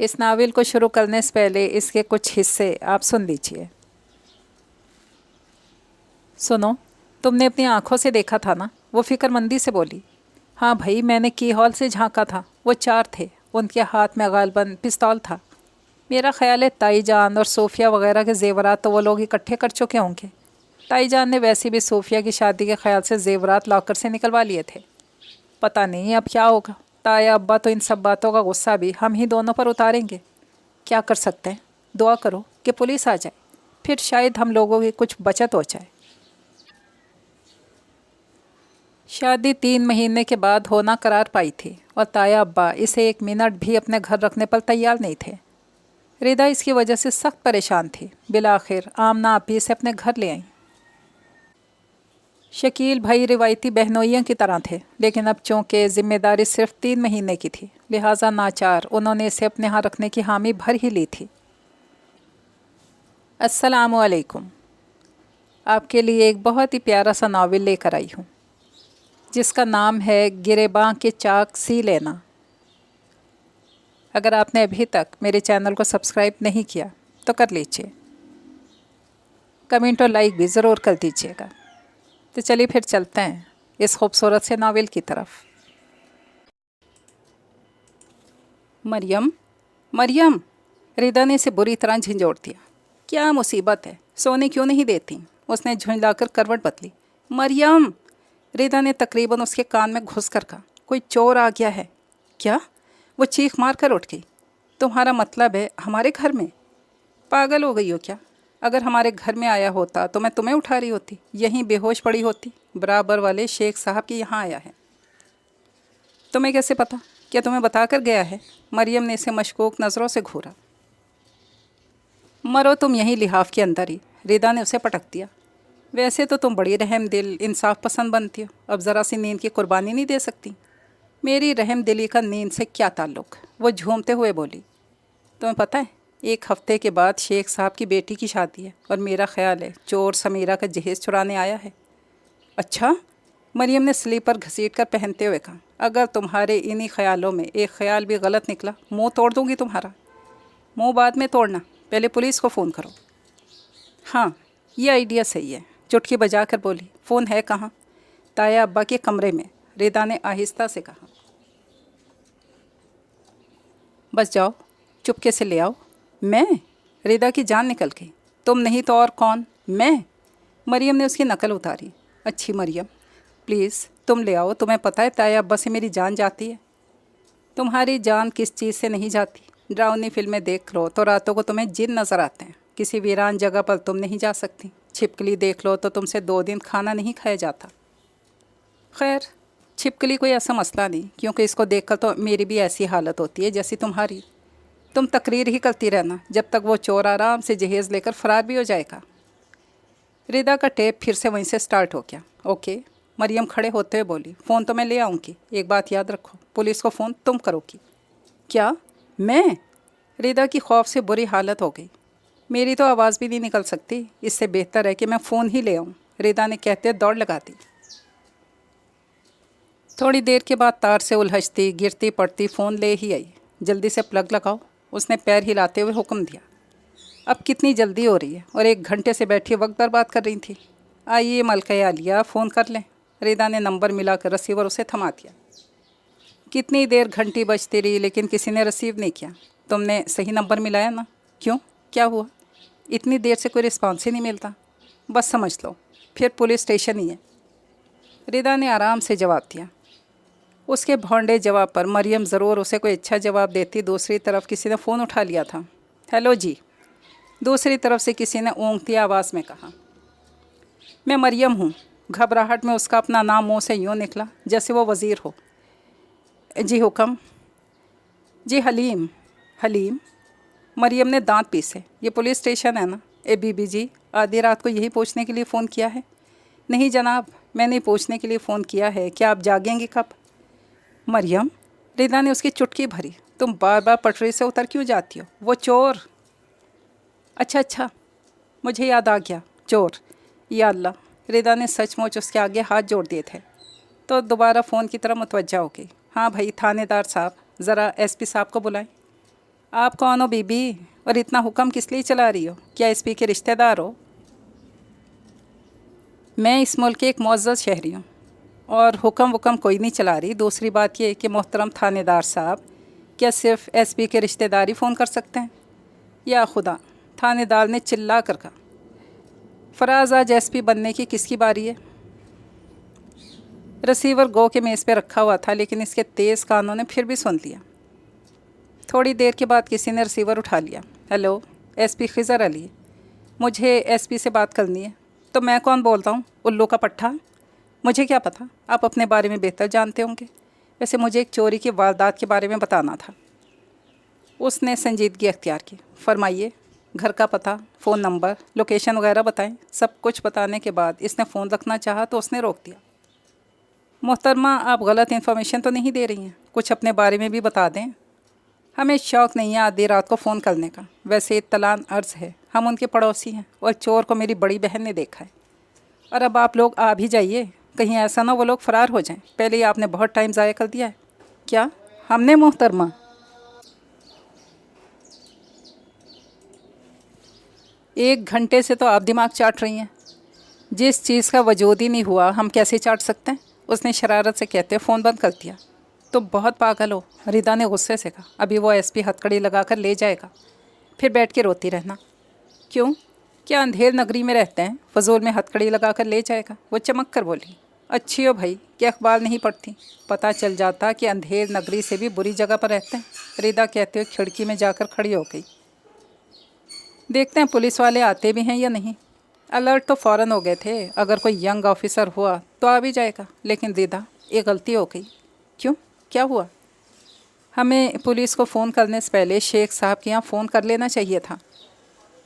اس novel کو شروع کرنے سے پہلے اس کے کچھ حصے آپ سن لیجئے۔ سنو، تم نے اپنی آنکھوں سے دیکھا تھا نا؟ وہ فکر مندی سے بولی۔ ہاں بھائی، میں نے کی ہال سے جھانکا تھا، وہ 4 تھے، ان کے ہاتھ میں غالباً پستول تھا۔ میرا خیال ہے تائی جان اور صوفیہ وغیرہ کے زیورات تو وہ لوگ اکٹھے کر چکے ہوں گے۔ تائی جان نے ویسے بھی صوفیہ کی شادی کے خیال سے زیورات لاکر سے نکلوا لیے تھے۔ پتہ نہیں اب کیا ہوگا۔ تایا ابا تو ان سب باتوں کا غصہ بھی ہم ہی دونوں پر اتاریں گے۔ کیا کر سکتے ہیں؟ دعا کرو کہ پولیس آ جائے، پھر شاید ہم لوگوں کی کچھ بچت ہو جائے۔ شادی 3 مہینے کے بعد ہونا قرار پائی تھی اور تایا ابا اسے 1 منٹ بھی اپنے گھر رکھنے پر تیار نہیں تھے۔ ردا اس کی وجہ سے سخت پریشان تھی۔ بالآخر آمنہ آپی اسے اپنے گھر لے آئیں۔ شکیل بھائی روایتی بہنوئیوں کی طرح تھے، لیکن اب چونکہ ذمہ داری صرف 3 مہینے کی تھی، لہٰذا ناچار انہوں نے اسے اپنے ہاں رکھنے کی حامی بھر ہی لی تھی۔ السلام علیکم۔ آپ کے لیے ایک بہت ہی پیارا سا ناول لے کر آئی ہوں، جس کا نام ہے گریباں کے چاک سی لینا۔ اگر آپ نے ابھی تک میرے چینل کو سبسکرائب نہیں کیا تو کر لیجیے، کمنٹ اور لائک بھی ضرور کر دیجیے گا۔ تو چلیے پھر چلتے ہیں اس خوبصورت سے ناول کی طرف۔ مریم، مریم! ردا نے اسے بری طرح جھنجھوڑ دیا۔ کیا مصیبت ہے؟ سونے کیوں نہیں دیتی؟ اس نے جھنجلا کر کروٹ بدلی۔ مریم! ردا نے تقریباً اس کے کان میں گھس کر کہا۔ کوئی چور آ گیا ہے کیا؟ وہ چیخ مار کر اٹھ گئی۔ تمہارا مطلب ہے ہمارے گھر میں؟ پاگل ہو گئی ہو کیا؟ اگر ہمارے گھر میں آیا ہوتا تو میں تمہیں اٹھا رہی ہوتی، یہیں بے ہوش پڑی ہوتی۔ برابر والے شیخ صاحب کی یہاں آیا ہے۔ تمہیں کیسے پتا؟ کیا تمہیں بتا کر گیا ہے؟ مریم نے اسے مشکوک نظروں سے گھورا۔ مرو تم یہیں لحاف کے اندر ہی، ردا نے اسے پٹک دیا۔ ویسے تو تم بڑی رحم دل انصاف پسند بنتی ہو، اب ذرا سی نیند کی قربانی نہیں دے سکتی؟ میری رحم دلی کا نیند سے کیا تعلق؟ وہ جھومتے ہوئے بولی۔ تمہیں پتہ ہے 1 ہفتے کے بعد شیخ صاحب کی بیٹی کی شادی ہے، اور میرا خیال ہے چور سمیرہ کا جہیز چرانے آیا ہے۔ اچھا؟ مریم نے سلیپر گھسیٹ کر پہنتے ہوئے کہا۔ اگر تمہارے انہی خیالوں میں ایک خیال بھی غلط نکلا، منہ توڑ دوں گی تمہارا۔ منہ بعد میں توڑنا، پہلے پولیس کو فون کرو۔ ہاں، یہ آئیڈیا صحیح ہے، چٹکی بجا کر بولی۔ فون ہے کہاں؟ تایا ابا کے کمرے میں، ردا نے آہستہ سے کہا۔ بس جاؤ، چپکے سے لے آؤ۔ میں؟ ردا کی جان نکل گئی۔ تم نہیں تو اور کون؟ میں؟ مریم نے اس کی نقل اتاری۔ اچھی مریم، پلیز تم لے آؤ، تمہیں پتہ ہے تایا ابا سے میری جان جاتی ہے۔ تمہاری جان کس چیز سے نہیں جاتی؟ ڈراؤنی فلمیں دیکھ لو تو راتوں کو تمہیں جن نظر آتے ہیں، کسی ویران جگہ پر تم نہیں جا سکتی۔ چھپکلی دیکھ لو تو تم سے 2 دن کھانا نہیں کھایا جاتا۔ خیر، چھپکلی کوئی ایسا مسئلہ نہیں، کیونکہ اس کو دیکھ کر تو میری بھی ایسی حالت ہوتی ہے جیسی تمہاری۔ تم تقریر ہی کرتی رہنا جب تک وہ چور آرام سے جہیز لے کر فرار بھی ہو جائے گا۔ ردا کا ٹیپ پھر سے وہیں سے سٹارٹ ہو گیا۔ اوکے، مریم کھڑے ہوتے ہوئے بولی۔ فون تو میں لے آؤں گی، ایک بات یاد رکھو، پولیس کو فون تم کرو گی۔ کیا؟ میں؟ ردا کی خوف سے بری حالت ہو گئی۔ میری تو آواز بھی نہیں نکل سکتی، اس سے بہتر ہے کہ میں فون ہی لے آؤں، ردا نے کہتے دوڑ لگا دی۔ تھوڑی دیر کے بعد تار سے الجھتی گرتی پڑتی فون لے ہی آئی۔ جلدی سے پلگ لگاؤ، اس نے پیر ہلاتے ہوئے حکم دیا۔ اب کتنی جلدی ہو رہی ہے، اور 1 گھنٹے سے بیٹھی وقت برباد کر رہی تھی۔ آئیے ملکہ عالیہ، فون کر لیں۔ ردا نے نمبر ملا کر ریسیور اسے تھما دیا۔ کتنی دیر گھنٹی بجتی رہی لیکن کسی نے ریسیو نہیں کیا۔ تم نے صحیح نمبر ملایا نا؟ کیوں؟ کیا ہوا؟ اتنی دیر سے کوئی رسپانس ہی نہیں ملتا؟ بس سمجھ لو پھر پولیس اسٹیشن ہی ہے، ردا نے آرام سے جواب دیا۔ اس کے بھونڈے جواب پر مریم ضرور اسے کوئی اچھا جواب دیتی۔ دوسری طرف کسی نے فون اٹھا لیا تھا۔ ہیلو جی، دوسری طرف سے کسی نے اونگتی آواز میں کہا۔ میں مریم ہوں۔ گھبراہٹ میں اس کا اپنا نام منہ سے یوں نکلا جیسے وہ وزیر ہو۔ جی حکم؟ جی حلیم۔ حلیم؟ مریم نے دانت پیسے۔ یہ پولیس اسٹیشن ہے نا؟ بی بی جی، آدھی رات کو یہی پوچھنے کے لیے فون کیا ہے؟ نہیں جناب، میں نے پوچھنے کے لیے فون کیا ہے کہ آپ جاگیں گے کب؟ مریم، ردا نے اس کی چٹکی بھری۔ تم بار بار پٹری سے اتر کیوں جاتی ہو؟ وہ چور۔ اچھا، مجھے یاد آ گیا، چور۔ یا اللہ، ردا نے سچ مچ اس کے آگے ہاتھ جوڑ دیے تھے تو دوبارہ فون کی طرف متوجہ ہو گئی۔ ہاں بھائی تھانے دار صاحب، ذرا ایس پی صاحب کو بلائیں۔ आप कौन हो बीबी, और इतना हुक्म किस लिए चला रही हो? क्या एसपी के रिश्तेदार हो? मैं इस मुल्क की एक मुअज़्ज़ज़ शहरी हूँ और हुक्म वुक्म कोई नहीं चला रही। दूसरी बात ये कि मोहतरम थानेदार साहब, क्या सिर्फ एसपी के रिश्तेदार ही फ़ोन कर सकते हैं? या खुदा, थानेदार ने चिल्ला कर कहा, फराज आज एसपी बनने की किसकी बारी है? रिसीवर गो के मेज़ पे रखा हुआ था, लेकिन इसके तेज़ कानों ने फिर भी सुन लिया। थोड़ी देर के बाद किसी ने रिसीवर उठा लिया। हेलो, एसपी खिज़र अली, मुझे एसपी से बात करनी है। तो मैं कौन बोलता हूँ, उल्लू का पट्ठा? मुझे क्या पता, आप अपने बारे में बेहतर जानते होंगे। वैसे मुझे एक चोरी की वारदात के बारे में बताना था। उसने संजीदगी अख्तियार की। फरमाइए, घर का पता, फ़ोन नंबर, लोकेशन वगैरह बताएं। सब कुछ बताने के बाद इसने फ़ोन रखना चाहा तो उसने रोक दिया। मोहतरमा, आप गलत इन्फॉर्मेशन तो नहीं दे रही हैं? कुछ अपने बारे में भी बता दें। हमें शौक़ नहीं है आधी रात को फ़ोन करने का। वैसे इत्तलान अर्ज़ है, हम उनके पड़ोसी हैं और चोर को मेरी बड़ी बहन ने देखा है। और अब आप लोग आ भी जाइए, कहीं ऐसा ना वो लोग फ़रार हो जाएं। पहले ही आपने बहुत टाइम ज़ाया कर दिया है। क्या हमने? मोहतरमा, 1 घंटे से तो आप दिमाग चाट रही हैं। जिस चीज़ का वजूद ही नहीं हुआ हम कैसे चाट सकते हैं? उसने शरारत से कहते फ़ोन बंद कर दिया। तो बहुत पागल हो, रिदा ने गुस्से से कहा। अभी वो एसपी हथकड़ी लगा कर ले जाएगा, फिर बैठ के रोती रहना। क्यों, क्या अंधेर नगरी में रहते हैं? फजूल में हथकड़ी लगा कर ले जाएगा? वो चमक कर बोली। अच्छी हो भाई कि अखबार नहीं पढ़ती, पता चल जाता कि अंधेर नगरी से भी बुरी जगह पर रहते हैं। रिदा कहते हुए खिड़की में जाकर खड़ी हो गई। देखते हैं पुलिस वाले आते भी हैं या नहीं। अलर्ट तो फ़ौरन हो गए थे, अगर कोई यंग ऑफिसर हुआ तो आ भी जाएगा। लेकिन रिदा, ये गलती हो गई। क्यों, क्या हुआ? हमें पुलिस को फ़ोन करने से पहले शेख साहब के यहाँ फ़ोन कर लेना चाहिए था।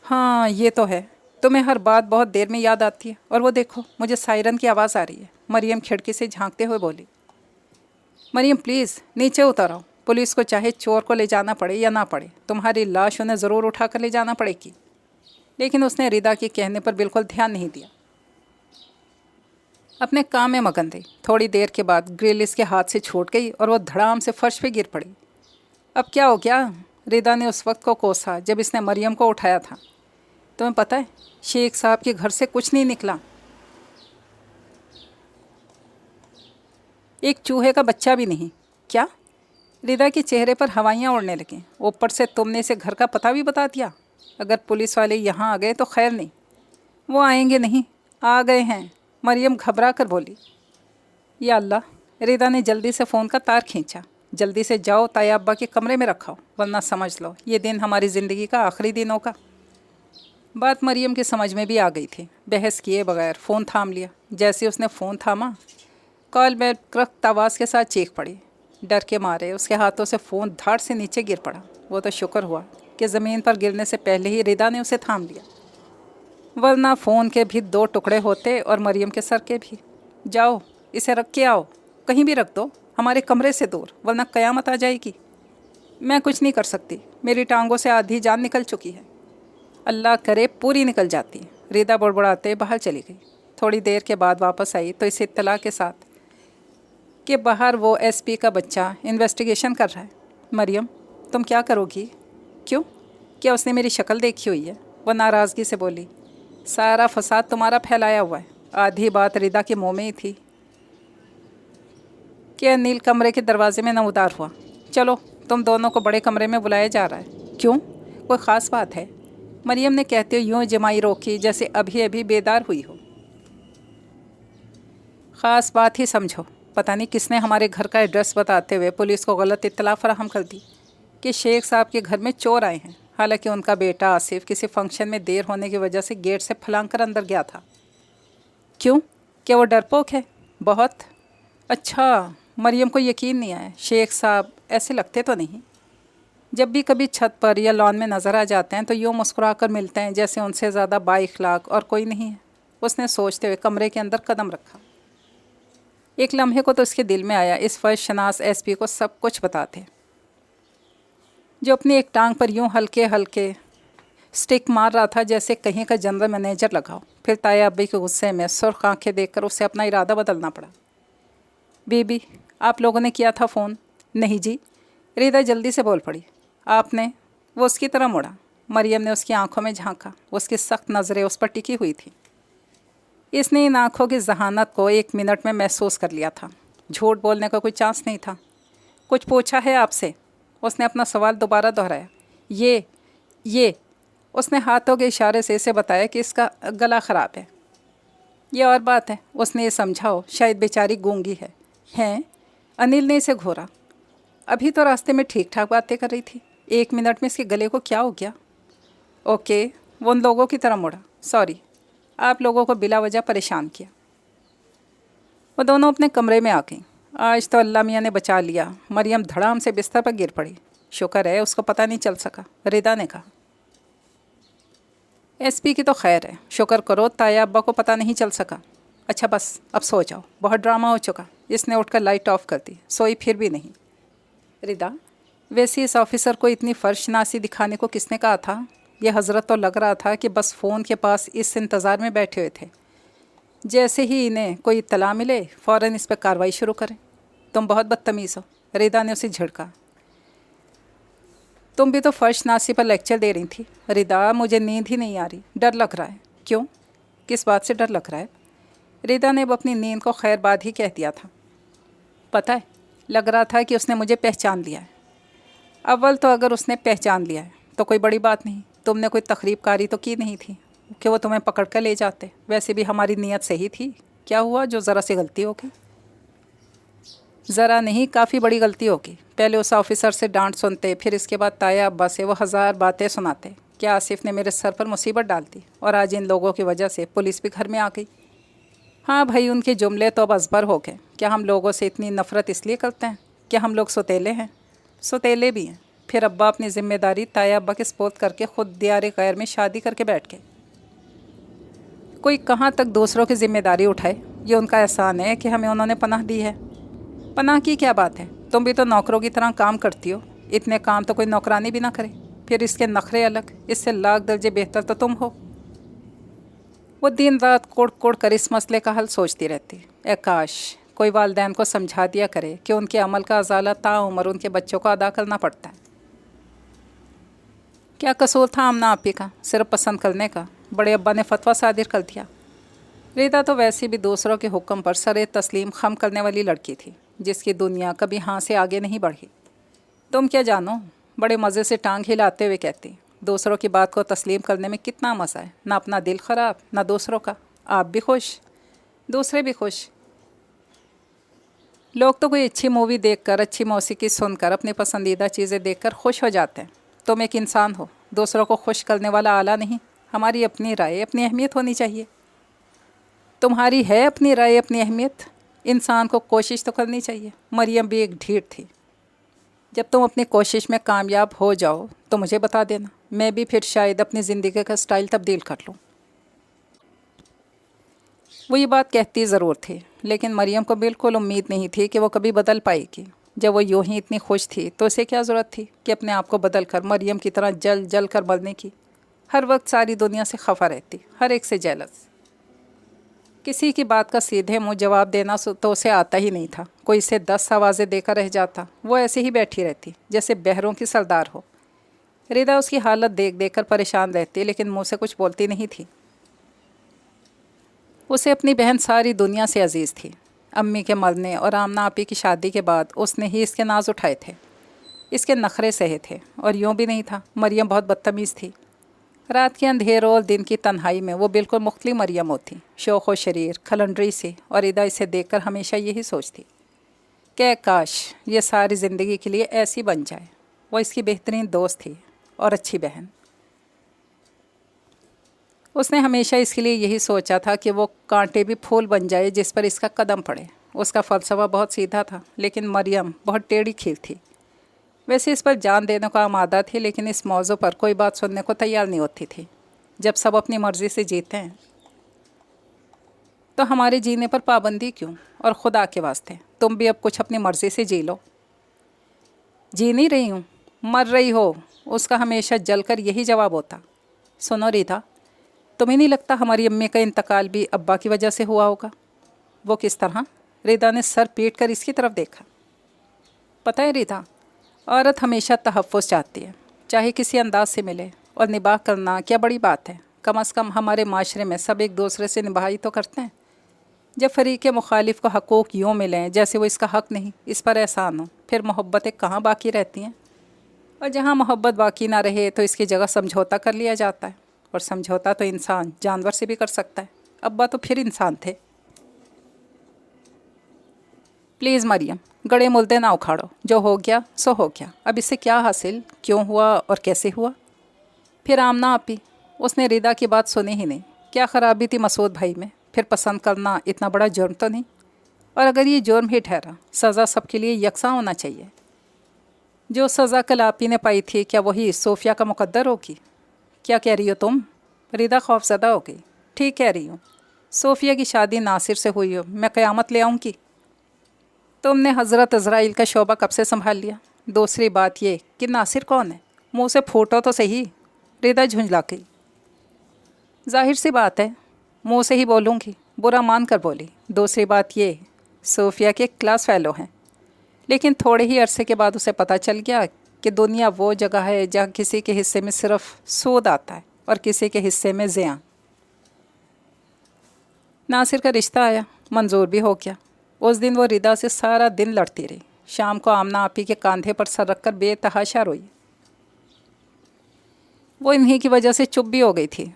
हाँ ये तो है, तुम्हें हर बात बहुत देर में याद आती है। और वो देखो, मुझे सायरन की आवाज़ आ रही है। मरियम खिड़की से झांकते हुए बोली। मरियम प्लीज़ नीचे उतर आओ। पुलिस को चाहे चोर को ले जाना पड़े या ना पड़े, तुम्हारी लाश उन्हें ज़रूर उठा कर ले जाना पड़ेगी। लेकिन उसने रिदा के कहने पर बिल्कुल ध्यान नहीं दिया, अपने काम में मगन रही। थोड़ी देर के बाद ग्रिल इसके हाथ से छूट गई और वो धड़ाम से फर्श पे गिर पड़ी। अब क्या हो गया? रिदा ने उस वक्त को कोसा जब इसने मरियम को उठाया था। तुम्हें पता है, शेख साहब के घर से कुछ नहीं निकला, एक चूहे का बच्चा भी नहीं। क्या? रिदा के चेहरे पर हवाइयाँ उड़ने लगीं। ऊपर से तुमने इसे घर का पता भी बता दिया। अगर पुलिस वाले यहाँ आ गए तो खैर नहीं। वो आएंगे नहीं, आ गए हैं, मरियम घबरा कर बोली। या अल्लाह, रिदा ने जल्दी से फ़ोन का तार खींचा। जल्दी से जाओ, ताया अब्बा के कमरे में रखाओ, वरना समझ लो ये दिन हमारी ज़िंदगी का आखिरी दिन होगा। बात मरियम की समझ में भी आ गई थी। बहस किए बगैर फ़ोन थाम लिया। जैसे उसने फ़ोन थामा, कॉल बैल करख्त आवाज़ के साथ चीख पड़ी। डर के मारे उसके हाथों से फ़ोन धाड़ से नीचे गिर पड़ा। वो तो शुक्र हुआ कि ज़मीन पर गिरने से पहले ही रिदा ने उसे थाम लिया, वरना फ़ोन के भी 2 टुकड़े होते और मरियम के सर के भी। जाओ, इसे रख के आओ, कहीं भी रख दो, हमारे कमरे से दूर, वरना क़यामत आ जाएगी। मैं कुछ नहीं कर सकती, मेरी टांगों से आधी जान निकल चुकी है। अल्लाह करे पूरी निकल जाती। रिदा बड़बड़ाते बाहर चली गई। थोड़ी देर के बाद वापस आई तो इस इत्तला के साथ कि बाहर वो एसपी का बच्चा इन्वेस्टिगेशन कर रहा है। मरियम, तुम क्या करोगी? क्यों, क्या उसने मेरी शक्ल देखी हुई है? वह नाराज़गी से बोली। सारा फसाद तुम्हारा फैलाया हुआ है। आधी बात रिदा के मुँह में ही थी कि अनिल कमरे के दरवाजे में नमूदार हुआ। चलो, तुम दोनों को बड़े कमरे में बुलाया जा रहा है। क्यों, कोई ख़ास बात है? मरियम ने कहते हुए यूँ जमाई रोकी जैसे अभी अभी बेदार हुई हो। ख़ास बात ही समझो। पता नहीं किसने हमारे घर का एड्रेस बताते हुए पुलिस को गलत इत्तला फराहम कर दी कि शेख साहब के घर में चोर आए हैं। हालांकि उनका बेटा आसिफ किसी फंक्शन में देर होने की वजह से गेट से फलांग कर अंदर गया था। क्यों, क्या वो डरपोक है? बहुत। अच्छा, मरियम को यकीन नहीं आया। शेख साहब ऐसे लगते तो नहीं। जब भी कभी छत पर या लॉन में नज़र आ जाते हैं तो यूँ मुस्कुरा कर मिलते हैं जैसे उनसे ज़्यादा बाइखलाक और कोई नहीं है। उसने सोचते हुए कमरे के अंदर कदम रखा। एक लम्हे को तो उसके दिल में आया इस फर्ज शनास एसपी को सब कुछ बताते, जो अपनी एक टांग पर यूं हल्के हल्के स्टिक मार रहा था जैसे कहीं का जनरल मैनेजर लगाओ। फिर ताया अब्बी के गुस्से में सुर्ख आंखें देखकर उसे अपना इरादा बदलना पड़ा। बीबी, आप लोगों ने किया था फ़ोन? नहीं जी, रिदा जल्दी से बोल पड़ी। आपने? वो उसकी तरह मुड़ा। मरियम ने उसकी आंखों में झांका। उसकी सख्त नज़रें उस पर टिकी हुई थी। इसने इन आंखों की जहानत को 1 मिनट में महसूस कर लिया था। झूठ बोलने का कोई चांस नहीं था। कुछ पूछा है आपसे? उसने अपना सवाल दोबारा दोहराया। ये उसने हाथों के इशारे से इसे बताया कि इसका गला ख़राब है। ये और बात है, उसने ये समझा हो शायद बेचारी गूंगी है। हैं? अनिल ने इसे घूरा। अभी तो रास्ते में ठीक ठाक बातें कर रही थी, 1 मिनट में इसके गले को क्या हो गया? ओके, वो उन लोगों की तरह मुड़ा। सॉरी, आप लोगों को बिला वजह परेशान किया। वो दोनों अपने कमरे में आ गईं। आज तो अल्लाह मियाँ ने बचा लिया। मरियम धड़ाम से बिस्तर पर गिर पड़ी। शुक्र है उसको पता नहीं चल सका, रिदा ने कहा। एसपी की तो खैर है, शुक्र करो ताया अब्बा को पता नहीं चल सका। अच्छा बस अब सो जाओ, बहुत ड्रामा हो चुका। इसने उठकर लाइट ऑफ कर दी। सोई फिर भी नहीं। रिदा, वैसे इस ऑफिसर को इतनी फर्शनासी दिखाने को किसने कहा था? यह हजरत तो लग रहा था कि बस फ़ोन के पास इस इंतज़ार में बैठे हुए थे, जैसे ही इन्हें कोई इत्तला मिले फ़ौरन इस पर कार्रवाई शुरू करें। तुम बहुत बदतमीज़ हो, रिदा ने उसे झिड़का। तुम भी तो फर्शनासी पर लेक्चर दे रही थी। रिदा, मुझे नींद ही नहीं आ रही, डर लग रहा है। क्यों? किस बात से डर लग रहा है? रिदा ने अब अपनी नींद को खैर बाद ही कह दिया था। पता है, लग रहा था कि उसने मुझे पहचान लिया है। अव्वल तो अगर उसने पहचान लिया है तो कोई बड़ी बात नहीं। तुमने कोई तकरीबकारी तो की नहीं थी कि वो तुम्हें पकड़ कर ले जाते। वैसे भी हमारी नीयत सही थी। क्या हुआ जो ज़रा सी गलती होगी? ज़रा नहीं, काफ़ी बड़ी गलती होगी। पहले उस ऑफिसर से डांट सुनते, फिर इसके बाद ताया अब्बा से वो 1000 बातें सुनाते। क्या आसिफ ने मेरे सर पर मुसीबत डाल दी, और आज इन लोगों की वजह से पुलिस भी घर में आ गई। हाँ भाई, उनके जुमले तो अब अजबर हो गए। क्या हम लोगों से इतनी नफ़रत इसलिए करते हैं कि हम लोग सौतेले हैं? सौतेले भी हैं। फिर अब्बा अपनी ज़िम्मेदारी ताया अब्बा के स्पोर्ट करके ख़ुद दियारे गैर में शादी करके बैठ गए। कोई कहाँ तक दूसरों की ज़िम्मेदारी उठाए? ये उनका एहसान है कि हमें उन्होंने पनाह दी है। पनाह की क्या बात है? तुम भी तो नौकरों की तरह काम करती हो। इतने काम तो कोई नौकरानी भी ना करे। फिर इसके नखरे अलग, इससे लाख दर्जे बेहतर तो तुम हो। वो दिन रात कोड़ कोड़ कर इस मसले का हल सोचती रहती। ए काश कोई वालिदैन को समझा दिया करे कि उनके अमल का अजाला ताउम्र उनके बच्चों को अदा करना पड़ता है। क्या कसूर था आमना आपी का सिर्फ पसंद करने का? बड़े अब्बा ने फतवा सादिर कर दिया। रिदा तो वैसे भी दूसरों के हुक्म पर सरे तस्लीम खम करने वाली लड़की थी, जिसकी दुनिया कभी हाँ से आगे नहीं बढ़ी। तुम क्या जानो, बड़े मज़े से टांग हिलाते हुए कहती, दूसरों की बात को तस्लीम करने में कितना मज़ा है। ना अपना दिल ख़राब, ना दूसरों का। आप भी खुश, दूसरे भी खुश। लोग तो कोई अच्छी मूवी देखकर, अच्छी मौसीकी सुनकर, अपनी पसंदीदा चीज़ें देखकर खुश हो जाते हैं। तुम एक इंसान हो, दूसरों को खुश करने वाला आला नहीं। हमारी अपनी राय, अपनी अहमियत होनी चाहिए। तुम्हारी है अपनी राय, अपनी अहमियत। इंसान को कोशिश तो करनी चाहिए। मरियम भी एक ढीठ थी। जब तुम अपनी कोशिश में कामयाब हो जाओ तो मुझे बता देना, मैं भी फिर शायद अपनी ज़िंदगी का स्टाइल तब्दील कर लूँ। वो ये बात कहती ज़रूर थी, लेकिन मरियम को बिल्कुल उम्मीद नहीं थी कि वो कभी बदल पाएगी। जब वो यूं ही इतनी खुश थी तो उसे क्या ज़रूरत थी कि अपने आप को बदल कर मरियम की तरह जल जल कर मरने की। हर वक्त सारी दुनिया से खफा रहती, हर एक से जेलस। किसी की बात का सीधे मुँह जवाब देना तो उसे आता ही नहीं था। कोई इसे 10 आवाज़ें देकर रह जाता, वो ऐसे ही बैठी रहती जैसे बहरों की सरदार हो। रिदा उसकी हालत देख देख कर परेशान रहती, लेकिन मुँह से कुछ बोलती नहीं थी। उसे अपनी बहन सारी दुनिया से अजीज़ थी। अम्मी के मरने और आमना आपी की शादी के बाद उसने ही इसके नाज उठाए थे, इसके नखरे सहे थे। और यूँ भी नहीं था, मरियम बहुत बदतमीज़ थी। रात के अंधेरों और दिन की तन्हाई में वो बिल्कुल मुख्तलिफ मरियम होती, शौक़ व शरीर, खलंडरी से। और रिदा इसे देखकर हमेशा यही सोचती कि काश ये सारी ज़िंदगी के लिए ऐसी बन जाए। वो इसकी बेहतरीन दोस्त थी और अच्छी बहन। उसने हमेशा इसके लिए यही सोचा था कि वो कांटे भी फूल बन जाए जिस पर इसका कदम पड़े। उसका फ़लसफ़ा बहुत सीधा था, लेकिन मरियम बहुत टेढ़ी खीर थी। वैसे इस पर जान देने को आमादा थी, लेकिन इस मौजू पर कोई बात सुनने को तैयार नहीं होती थी। जब सब अपनी मर्ज़ी से जीते हैं तो हमारे जीने पर पाबंदी क्यों? और खुदा के वास्ते तुम भी अब कुछ अपनी मर्ज़ी से जी लो। जी नहीं रही हूँ, मर रही हो, उसका हमेशा जलकर यही जवाब होता। सुनो रीता, तुम्हें नहीं लगता हमारी अम्मी का इंतकाल भी अब्बा की वजह से हुआ होगा? वो किस तरह? रिदा ने सर पीट कर इसकी तरफ देखा। पता है रीता, औरत हमेशा तहफ़्फ़ुज़ चाहती है, चाहे किसी अंदाज से मिले, और निभाह करना क्या बड़ी बात है। कम अज़ कम हमारे माशरे में सब एक दूसरे से निभाही तो करते हैं। जब फ़रीक़ मुखालिफ को हक़ूक़ यूँ मिलें जैसे वो इसका हक़ नहीं, इस पर एहसान हो, फिर मोहब्बतें कहाँ बाकी रहती हैं। और जहाँ मोहब्बत बाकी ना रहे तो इसकी जगह समझौता कर लिया जाता है, और समझौता तो इंसान जानवर से भी कर सकता है। अब्बा तो फिर इंसान थे। प्लीज़ मरियम, गड़े मुल्दे ना उखाड़ो, जो हो गया सो हो गया। अब इससे क्या हासिल, क्यों हुआ और कैसे हुआ। फिर आमना आपी, उसने रिदा की बात सुनी ही नहीं। क्या ख़राबी थी मसूद भाई में, फिर पसंद करना इतना बड़ा जुर्म तो नहीं। और अगर ये जुर्म ही ठहरा, सज़ा सबके लिए यकसा होना चाहिए। जो सज़ा कल आपी ने पाई थी, क्या वही सोफ़िया का मुकद्दर होगी। क्या कह रही हो तुम। रिदा खौफज़दा हो गई। ठीक कह रही हूँ, सोफ़िया की शादी नासिर से हुई हो, मैं क़यामत ले आऊँगी। तुमने हज़रत इज़राइल का शोबा कब से संभाल लिया। दूसरी बात ये कि नासिर कौन है, मुँह से फूटो तो सही। रिदा झुंझला गई। जाहिर सी बात है, मुँह से ही बोलूँगी, बुरा मान कर बोली। दूसरी बात ये, सोफ़िया के क्लास फ़ेलो हैं, लेकिन थोड़े ही अरसे के बाद उसे पता चल गया कि दुनिया वो जगह है जहाँ किसी के हिस्से में सिर्फ सूद आता है और किसी के हिस्से में ज़ियाँ। नासिर का रिश्ता आया, मंजूर भी हो गया। उस दिन वो रिदा से सारा दिन लड़ती रही। शाम को आमना आपी के कंधे पर सर रखकर बेतहाशा रोई। वो इन्हीं की वजह से चुप भी हो गई थी।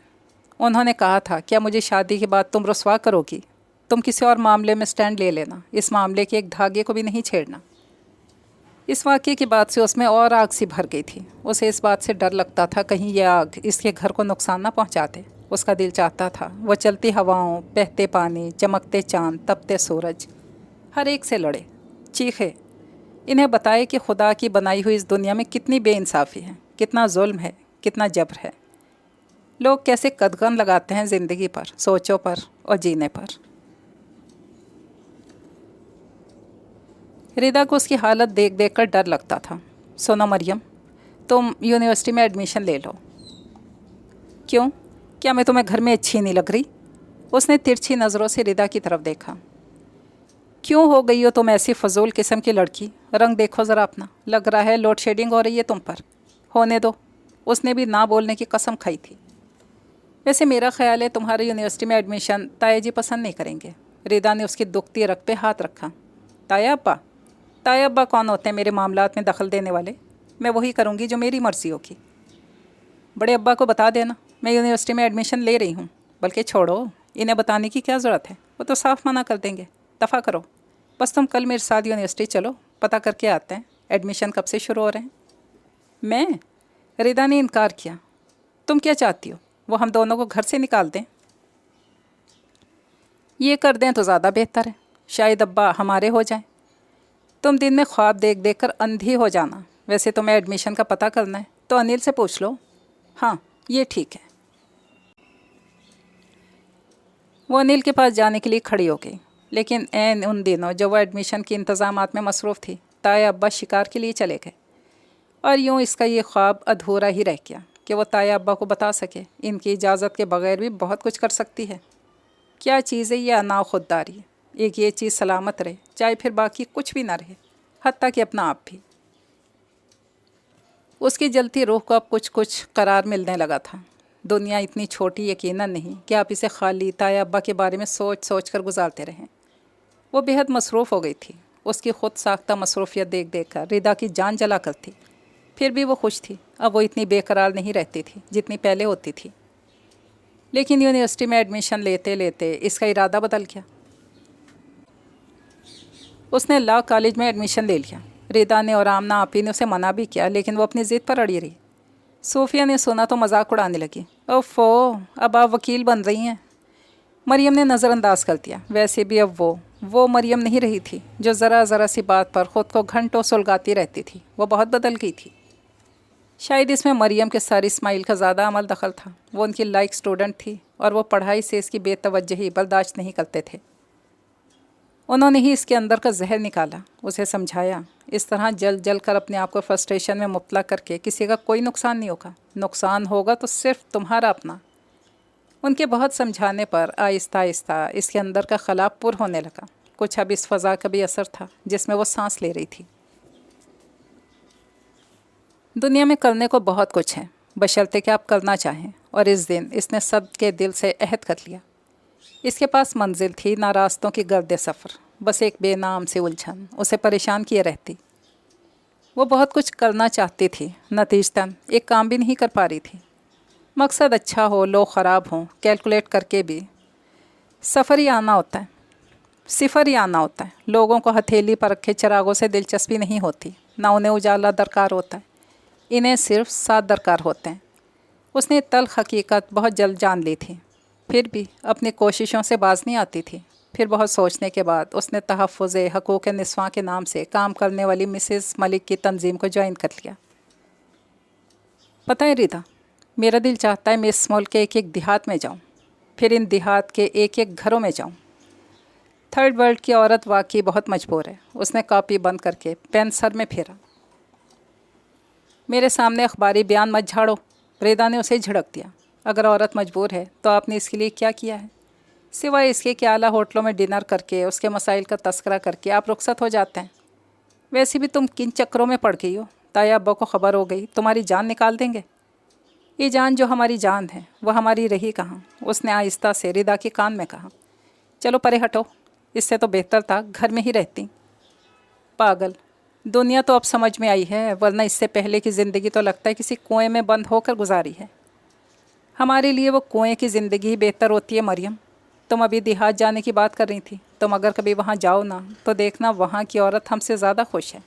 उन्होंने कहा था, क्या मुझे शादी के बाद तुम रुसवा करोगी। तुम किसी और मामले में स्टैंड ले लेना, इस मामले के एक धागे को भी नहीं छेड़ना। इस वाक़े की बात से उसमें और आग सी भर गई थी। उसे इस बात से डर लगता था कहीं यह आग इसके घर को नुकसान ना पहुंचाते। उसका दिल चाहता था वो चलती हवाओं, बहते पानी, चमकते चाँद, तपते सूरज, हर एक से लड़े, चीखे, इन्हें बताए कि खुदा की बनाई हुई इस दुनिया में कितनी बेइंसाफ़ी है, कितना जुल्म है, कितना जबर है। लोग कैसे कदगन लगाते हैं ज़िंदगी पर, सोचों पर और जीने पर। रिदा को उसकी हालत देख देख कर डर लगता था। सुनो मरियम, तुम यूनिवर्सिटी में एडमिशन ले लो। क्यों, क्या मैं तुम्हें घर में अच्छी नहीं लग रही। उसने तिरछी नज़रों से रिदा की तरफ देखा। क्यों हो गई हो तुम ऐसी फजूल किस्म की लड़की। रंग देखो ज़रा अपना, लग रहा है लोड शेडिंग हो रही है तुम पर। होने दो, उसने भी ना बोलने की कसम खाई थी। वैसे मेरा ख्याल है तुम्हारे यूनिवर्सिटी में एडमिशन ताया जी पसंद नहीं करेंगे। रिदा ने उसकी दुखती रग पे हाथ रखा। ताया अब्बा, ताया अब्बा कौन होते हैं मेरे मामलात में दखल देने वाले। मैं वही करूँगी जो मेरी मर्ज़ी होगी। बड़े अब्बा को बता देना मैं यूनिवर्सिटी में एडमिशन ले रही हूँ। बल्कि छोड़ो, इन्हें बताने की क्या ज़रूरत है, वो तो साफ मना कर देंगे। दफ़ा करो, बस तुम कल मेरे साथ यूनिवर्सिटी चलो, पता करके आते हैं एडमिशन कब से शुरू हो रहे हैं। मैं, रिदा ने इनकार किया। तुम क्या चाहती हो, वो हम दोनों को घर से निकाल दें। ये कर दें तो ज़्यादा बेहतर है, शायद अब्बा हमारे हो जाएं। तुम दिन में ख्वाब देख देख कर अंधी हो जाना। वैसे तुम्हें एडमिशन का पता करना है तो अनिल से पूछ लो। हाँ, ये ठीक है। वो अनिल के पास जाने के लिए खड़ी हो गई, लेकिन ऐन उन दिनों जब वो एडमिशन के इंतज़ामात में मसरूफ़ थी, ताया अब्बा शिकार के लिए चले गए। और यूँ इसका ये ख्वाब अधूरा ही रह गया कि वो ताया अब्बा को बता सके इनकी इजाज़त के बग़ैर भी बहुत कुछ कर सकती है। क्या चीज़ है ये अनाव खुददारी। एक ये चीज़ सलामत रहे, चाहे फिर बाकी कुछ भी ना रहे, हत्ता कि अपना आप भी। उसकी जलती रूह को अब कुछ कुछ करार मिलने लगा था। दुनिया इतनी छोटी यकीनन नहीं कि आप इसे खाली ताया अब्बा के बारे में सोच सोच कर गुजारते रहें। वो बेहद मसरूफ़ हो गई थी। उसकी ख़ुद साख्ता मसरूफ़ियत देख देख कर रिदा की जान जला करती। फिर भी वो खुश थी। अब वो इतनी बेकरार नहीं रहती थी जितनी पहले होती थी। लेकिन यूनिवर्सिटी में एडमिशन लेते लेते इसका इरादा बदल गया। उसने लॉ कॉलेज में एडमिशन ले लिया। रिदा ने और आमना आपी ने उसे मना भी किया, लेकिन वो अपनी ज़िद पर अड़ी रही। सोफ़िया ने सुना तो मजाक उड़ाने लगी। ओफ़ो, अब आप वकील बन रही हैं। मरियम ने नज़रअंदाज कर दिया। वैसे भी अब वो मरियम नहीं रही थी जो ज़रा ज़रा सी बात पर ख़ुद को घंटों सुलगाती रहती थी। वो बहुत बदल गई थी। शायद इसमें मरियम के सर इस्माइल का ज़्यादा अमल दखल था। वो उनकी लाइक स्टूडेंट थी और वो पढ़ाई से इसकी बेतवज्जही बर्दाश्त नहीं करते थे। उन्होंने ही इसके अंदर का जहर निकाला, उसे समझाया। इस तरह जल जल कर अपने आप को फ्रस्ट्रेशन में मुब्तला करके किसी का कोई नुकसान नहीं होगा। नुकसान होगा तो सिर्फ तुम्हारा अपना। उनके बहुत समझाने पर आहिस्ता आहिस्ता इसके अंदर का खला पुर होने लगा। कुछ अब इस फ़ज़ा का भी असर था जिसमें वो सांस ले रही थी। दुनिया में करने को बहुत कुछ है, बशर्ते कि आप करना चाहें। और इस दिन इसने सब के दिल से अहद कर लिया। इसके पास मंजिल थी ना रास्तों की गर्द सफ़र, बस एक बेनाम से उलझन उसे परेशान किए रहती। वो बहुत कुछ करना चाहती थी, नतीजतन एक काम भी नहीं कर पा रही थी। मकसद अच्छा हो, लोग ख़राब हों, कैलकुलेट करके भी सफ़र ही आना होता है, सिफर ही आना होता है। लोगों को हथेली पर रखे चिरागों से दिलचस्पी नहीं होती, ना उन्हें उजाला दरकार होता है, इन्हें सिर्फ साथ दरकार होते हैं। उसने तल्ख़ हकीकत बहुत जल्द जान ली थी, फिर भी अपनी कोशिशों से बाज नहीं आती थी। फिर बहुत सोचने के बाद उसने तहफ़्फ़ुज़ हकूक़ निस्वां के नाम से काम करने वाली मिसेस मलिक की तंजीम को ज्वाइन कर लिया। पता है रिदा, मेरा दिल चाहता है मैं इस मुल्क के एक एक देहात में जाऊं, फिर इन देहात के एक एक घरों में जाऊं। थर्ड वर्ल्ड की औरत वाकई बहुत मजबूर है। उसने कॉपी बंद करके पेन सर में फेरा। मेरे सामने अखबारी बयान मत झाड़ो, रिदा ने उसे झिड़क दिया। अगर औरत मजबूर है तो आपने इसके लिए क्या किया है? सिवाय इसके कि आला होटलों में डिनर करके उसके मसाइल का तस्करा करके आप रुखसत हो जाते हैं। वैसे भी तुम किन चक्करों में पड़ गई हो? ताया अब्बा को खबर हो गई तुम्हारी जान निकाल देंगे। ये जान जो हमारी जान है वह हमारी रही कहाँ? उसने आहिस्ता से रिदा के कान में कहा। चलो परे हटो, इससे तो बेहतर था घर में ही रहती। पागल, दुनिया तो अब समझ में आई है, वरना इससे पहले की ज़िंदगी तो लगता है किसी कुएं में बंद होकर गुजारी है। हमारे लिए वो कुएं की ज़िंदगी ही बेहतर होती है मरियम। तुम अभी देहात जाने की बात कर रही थी, तुम अगर कभी वहाँ जाओ ना तो देखना वहाँ की औरत हमसे ज़्यादा खुश है,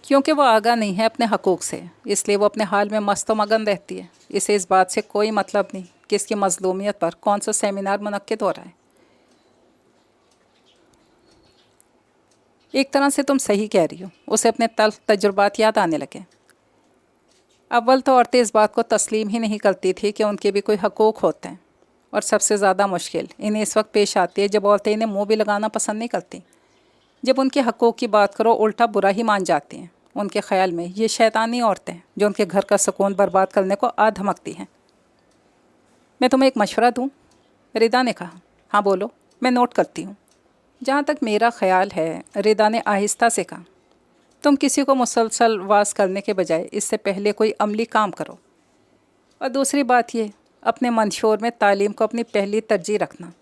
क्योंकि वो आगाह नहीं है अपने हकूक़ से, इसलिए वो अपने हाल में मस्त व मगन रहती है। इसे इस बात से कोई मतलब नहीं कि इसकी मज़लूमियत पर कौन सा सेमिनार मुनक्किद हो रहा है। एक तरह से तुम सही कह रही हो। उसे अपने तल्ख़ तजुर्बात याद आने लगे। अव्वल तो औरतें इस बात को तस्लीम ही नहीं करती थी कि उनके भी कोई हकूक़ होते हैं, और सबसे ज़्यादा मुश्किल इन्हें इस वक्त पेश आती है जब औरतें इन्हें मुँह भी लगाना पसंद नहीं करती। जब उनके हकूक़ की बात करो उल्टा बुरा ही मान जाती हैं। उनके ख़्याल में ये शैतानी औरतें हैं जो उनके घर का सुकून बर्बाद करने को आ धमकती हैं। मैं तुम्हें एक मशवरा दूँ? रिदा ने कहा। हाँ बोलो, मैं नोट करती हूँ। जहाँ तक मेरा ख़्याल है, रिदा ने आहिस्ता से कहा, तुम किसी को मुसलसल वास करने के बजाय इससे पहले कोई अमली काम करो। और दूसरी बात ये, अपने मंशूर में तालीम को अपनी पहली तरजीह रखना,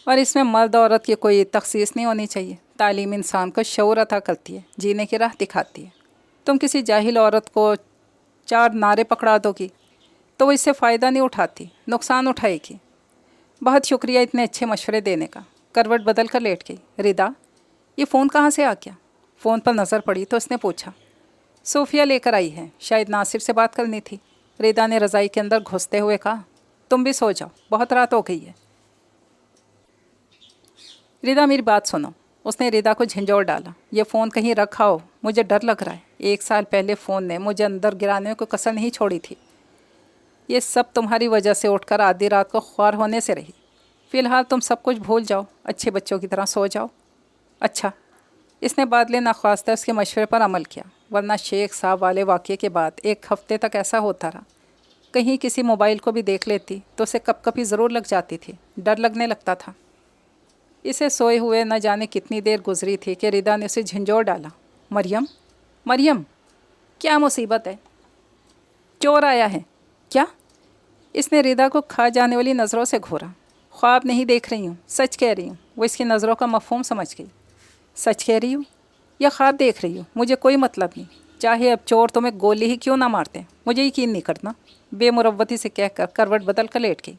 और इसमें मर्द औरत की कोई तखसीस नहीं होनी चाहिए। तालीम इंसान को शऊर अता करती है, जीने की राह दिखाती है। तुम किसी जाहिल औरत को 4 नारे पकड़ा दोगी तो वो इससे फ़ायदा नहीं उठाती, नुकसान उठाएगी। बहुत शुक्रिया इतने अच्छे मशवरे देने का। करवट बदल कर लेट गई। रिदा, ये फ़ोन कहाँ से आ गया? फ़ोन पर नज़र पड़ी तो उसने पूछा। सूफिया लेकर आई है, शायद नासिर से बात करनी थी। रिदा ने रज़ाई के अंदर घुसते हुए कहा। तुम भी सो जाओ, बहुत रात हो गई है। रिदा मेरी बात सुनो। उसने रिदा को झंझोड़ डाला। ये फ़ोन कहीं रखा हो, मुझे डर लग रहा है। 1 साल पहले फ़ोन ने मुझे अंदर गिराने को कसर नहीं छोड़ी थी। ये सब तुम्हारी वजह से उठकर आधी रात को ख्वार होने से रही। फ़िलहाल तुम सब कुछ भूल जाओ, अच्छे बच्चों की तरह सो जाओ। अच्छा। इसने बादले नाख्वास्ता उसके मशवरे पर अमल किया, वरना शेख साहब वाले वाक़े के बाद 1 हफ़्ते तक ऐसा होता रहा। कहीं किसी मोबाइल को भी देख लेती तो उसे कपकपी ज़रूर लग जाती थी, डर लगने लगता था। इसे सोए हुए न जाने कितनी देर गुजरी थी कि रिदा ने उसे झंझोड़ डाला। मरियम, मरियम, क्या मुसीबत है? चोर आया है क्या? इसने रिदा को खा जाने वाली नज़रों से घूरा। ख्वाब नहीं देख रही हूँ, सच कह रही हूँ। वो इसकी नज़रों का मफ़हूम समझ गई। सच कह रही हूँ या ख्वाब देख रही हूँ, मुझे कोई मतलब नहीं। चाहे अब चोर तुम्हें गोली ही क्यों ना मारते, मुझे यकीन नहीं करना। बेमुरव्वती से कहकर करवट बदल कर लेट गई।